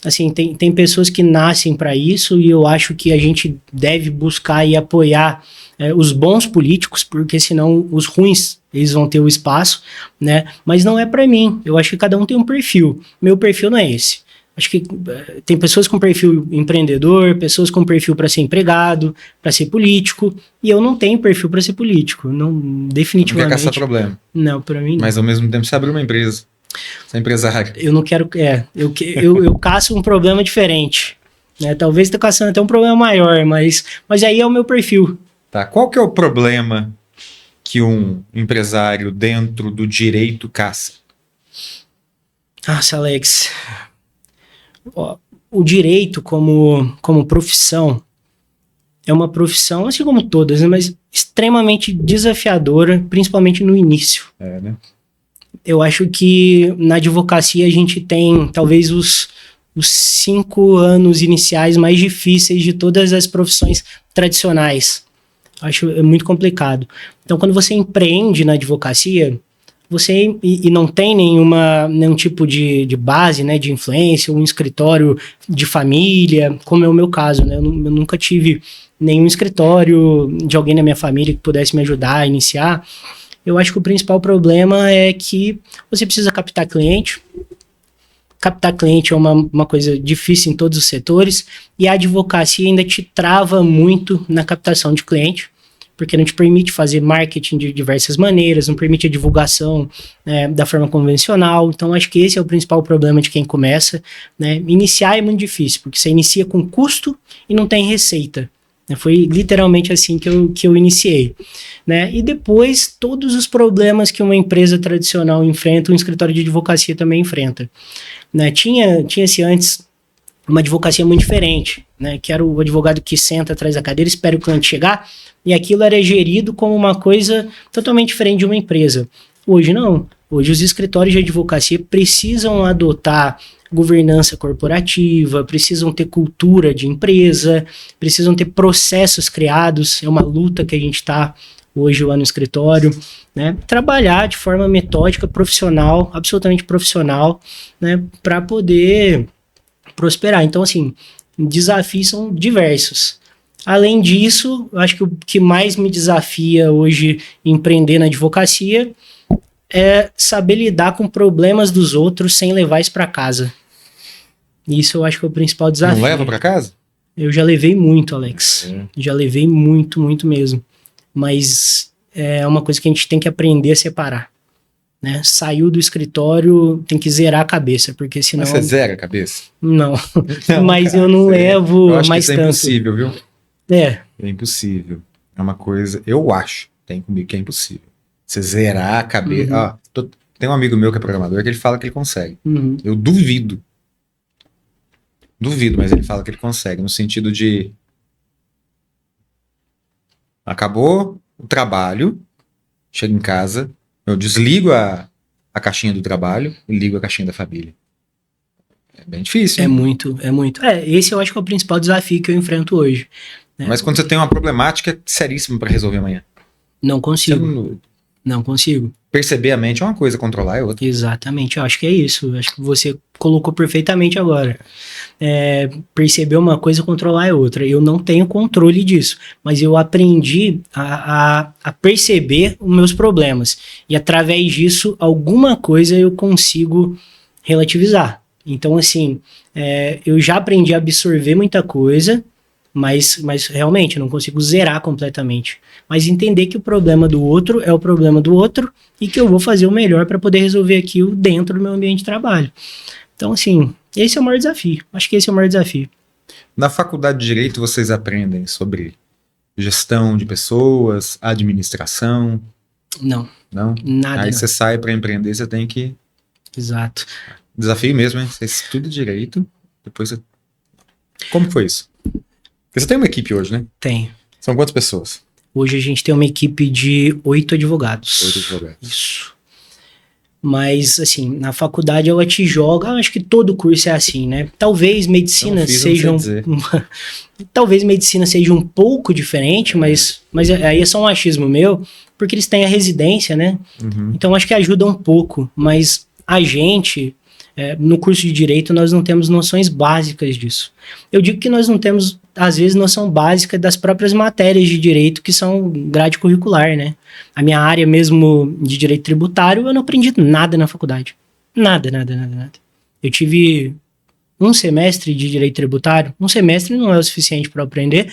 Assim, tem pessoas que nascem para isso e eu acho que a gente deve buscar e apoiar os bons políticos, porque senão os ruins, eles vão ter o espaço, né? Mas não é para mim. Eu acho que cada um tem um perfil. Meu perfil não é esse. Acho que tem pessoas com perfil empreendedor, pessoas com perfil para ser empregado, para ser político, e eu não tenho perfil para ser político, não, definitivamente. Não quer caçar problema. Não, para mim não. Mas ao mesmo tempo você abriu uma empresa, você é empresário. Eu não quero, eu caço um problema diferente, né? Talvez estou caçando até um problema maior, mas aí é o meu perfil. Tá, qual que é o problema que um empresário dentro do direito caça? Nossa, Alex, ó, o direito como profissão é uma profissão, assim como todas, né, mas extremamente desafiadora, principalmente no início. Né? Eu acho que na advocacia a gente tem talvez os 5 anos iniciais mais difíceis de todas as profissões tradicionais. Acho muito complicado. Então, quando você empreende na advocacia, você e não tem nenhum tipo de base, né, de influência, um escritório de família, como é o meu caso, né? Eu nunca tive nenhum escritório de alguém na minha família que pudesse me ajudar a iniciar. Eu acho que o principal problema é que você precisa captar cliente. Captar cliente é uma coisa difícil em todos os setores, e a advocacia ainda te trava muito na captação de cliente, porque não te permite fazer marketing de diversas maneiras, não permite a divulgação da forma convencional. Então, acho que esse é o principal problema de quem começa, né? Iniciar é muito difícil, porque você inicia com custo e não tem receita. Foi literalmente assim que eu iniciei, né? E depois, todos os problemas que uma empresa tradicional enfrenta, um escritório de advocacia também enfrenta, né? Tinha-se antes uma advocacia muito diferente, né? Que era o advogado que senta atrás da cadeira, espera o cliente chegar, e aquilo era gerido como uma coisa totalmente diferente de uma empresa. Hoje não. Hoje os escritórios de advocacia precisam adotar governança corporativa, precisam ter cultura de empresa, precisam ter processos criados. É uma luta que a gente está hoje lá no escritório, né? Trabalhar de forma metódica, profissional, absolutamente profissional, né? Para poder prosperar. Então, assim, desafios são diversos. Além disso, acho que o que mais me desafia hoje em empreender na advocacia é saber lidar com problemas dos outros sem levar isso para casa. Isso eu acho que é o principal desafio. Não leva para casa? Eu já levei muito, Alex. Já levei muito, muito mesmo. Mas é uma coisa que a gente tem que aprender a separar, né? Saiu do escritório, tem que zerar a cabeça, porque senão... Mas você zera a cabeça? Não, mas cara, eu não levo eu acho mais que isso tanto. É impossível, viu? É impossível. É uma coisa... Eu acho, tem comigo que é impossível. Você zerar a cabeça... Tem um amigo meu que é programador que ele fala que ele consegue. Eu duvido. Duvido, mas ele fala que ele consegue, no sentido de... Acabou o trabalho, chego em casa, eu desligo a caixinha do trabalho e ligo a caixinha da família. É bem difícil, né? É muito. Esse eu acho que é o principal desafio que eu enfrento hoje, né? Mas quando você tem uma problemática seríssima para resolver amanhã. Não consigo. Não consigo. Perceber a mente é uma coisa, controlar é outra. Exatamente, eu acho que é isso. Eu acho que você colocou perfeitamente agora. Perceber uma coisa, controlar é outra. Eu não tenho controle disso, mas eu aprendi a perceber os meus problemas. E através disso, alguma coisa eu consigo relativizar. Então, assim, eu já aprendi a absorver muita coisa, mas realmente eu não consigo zerar completamente. Mas entender que o problema do outro é o problema do outro e que eu vou fazer o melhor para poder resolver aquilo dentro do meu ambiente de trabalho. Então, assim, esse é o maior desafio. Acho que esse é o maior desafio. Na faculdade de Direito, vocês aprendem sobre gestão de pessoas, administração? Não. Não? Nada. Aí você sai para empreender, você tem que... Exato. Desafio mesmo, hein? Você estuda Direito, depois você... Como foi isso? Porque você tem uma equipe hoje, né? Tem. São quantas pessoas? Hoje a gente tem uma equipe de 8 advogados. 8 advogados. Isso. Mas, assim, na faculdade ela te joga... Acho que todo curso é assim, né? Talvez medicina seja talvez medicina seja um pouco diferente, mas aí é só um achismo meu, porque eles têm a residência, né? Então acho que ajuda um pouco, mas a gente... no curso de Direito nós não temos noções básicas disso. Eu digo que nós não temos, às vezes, noção básica das próprias matérias de Direito que são grade curricular, né? A minha área mesmo de Direito Tributário, eu não aprendi nada na faculdade. Nada. Eu tive um semestre de direito tributário, um semestre não é o suficiente para aprender,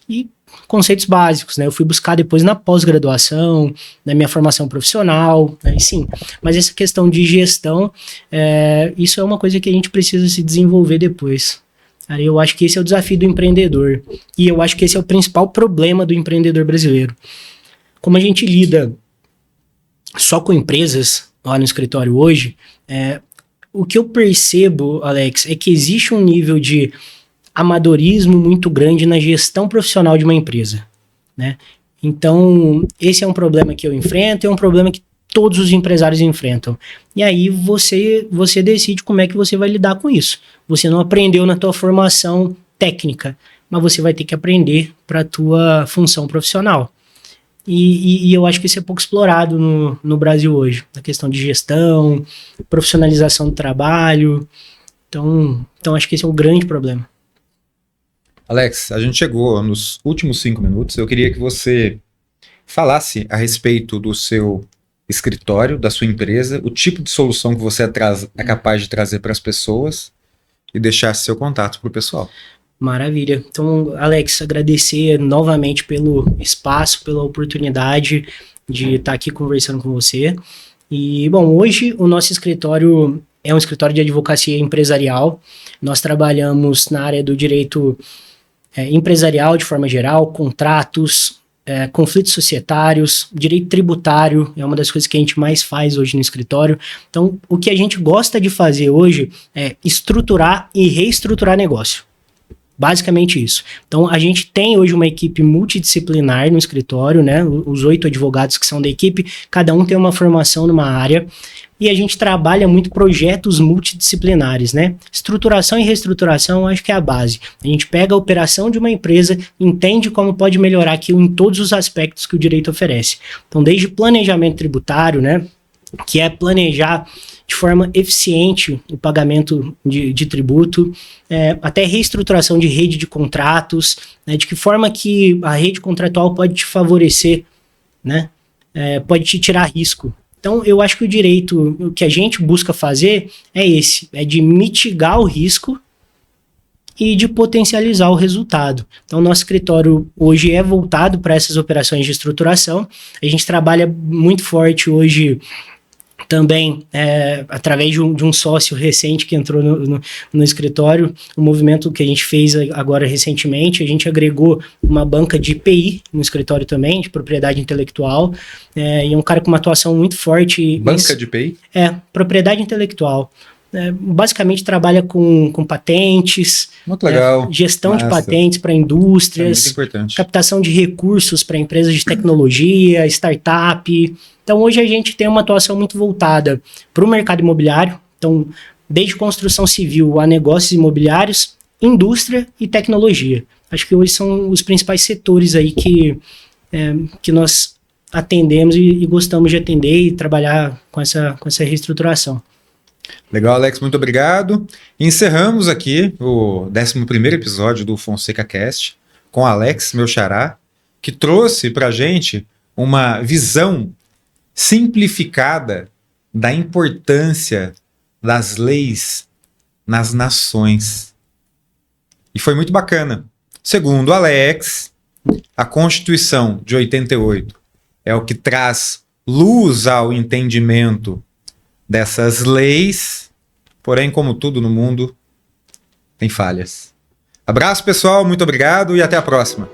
e conceitos básicos, né? Eu fui buscar depois na pós-graduação, na minha formação profissional, né? Sim, mas essa questão de gestão, isso é uma coisa que a gente precisa se desenvolver depois. Cara, eu acho que esse é o desafio do empreendedor, e eu acho que esse é o principal problema do empreendedor brasileiro. Como a gente lida só com empresas lá no escritório hoje, o que eu percebo, Alex, é que existe um nível de amadorismo muito grande na gestão profissional de uma empresa, né? Então, esse é um problema que eu enfrento, é um problema que todos os empresários enfrentam. E aí você decide como é que você vai lidar com isso. Você não aprendeu na tua formação técnica, mas você vai ter que aprender para a tua função profissional. E eu acho que isso é pouco explorado no Brasil hoje, na questão de gestão, profissionalização do trabalho. Então acho que esse é o grande problema. Alex, a gente chegou nos últimos 5 minutos. Eu queria que você falasse a respeito do seu escritório, da sua empresa, o tipo de solução que você é capaz de trazer para as pessoas e deixar seu contato para o pessoal. Maravilha. Então, Alex, agradecer novamente pelo espaço, pela oportunidade de estar aqui conversando com você. E, bom, hoje o nosso escritório é um escritório de advocacia empresarial. Nós trabalhamos na área do direito empresarial de forma geral, contratos, conflitos societários, direito tributário, é uma das coisas que a gente mais faz hoje no escritório. Então, o que a gente gosta de fazer hoje é estruturar e reestruturar negócio. Basicamente isso. Então, a gente tem hoje uma equipe multidisciplinar no escritório, né? Os 8 advogados que são da equipe, cada um tem uma formação numa área, e a gente trabalha muito projetos multidisciplinares, né? Estruturação e reestruturação, acho que é a base. A gente pega a operação de uma empresa, entende como pode melhorar aquilo em todos os aspectos que o direito oferece. Então, desde planejamento tributário, né? Que é planejar de forma eficiente o pagamento de tributo, até reestruturação de rede de contratos, né, de que forma que a rede contratual pode te favorecer, né, pode te tirar risco. Então, eu acho que o direito, o que a gente busca fazer é de mitigar o risco e de potencializar o resultado. Então, nosso escritório hoje é voltado para essas operações de estruturação. A gente trabalha muito forte hoje também, através de um sócio recente que entrou no escritório, o movimento que a gente fez agora recentemente, a gente agregou uma banca de IPI no escritório também, de propriedade intelectual, e é um cara com uma atuação muito forte. Banca de IPI? Propriedade intelectual. Basicamente trabalha com patentes, muito legal. Gestão de patentes para indústrias, muito importante. Captação de recursos para empresas de tecnologia, startup. Então, hoje a gente tem uma atuação muito voltada para o mercado imobiliário. Então, desde construção civil a negócios imobiliários, indústria e tecnologia. Acho que hoje são os principais setores aí que nós atendemos e gostamos de atender e trabalhar com essa reestruturação. Legal, Alex, muito obrigado. Encerramos aqui o 11º episódio do Fonseca Cast com Alex, meu xará, que trouxe pra gente uma visão simplificada da importância das leis nas nações. E foi muito bacana. Segundo Alex, a Constituição de 88 é o que traz luz ao entendimento dessas leis, porém, como tudo no mundo, tem falhas. Abraço, pessoal, muito obrigado e até a próxima.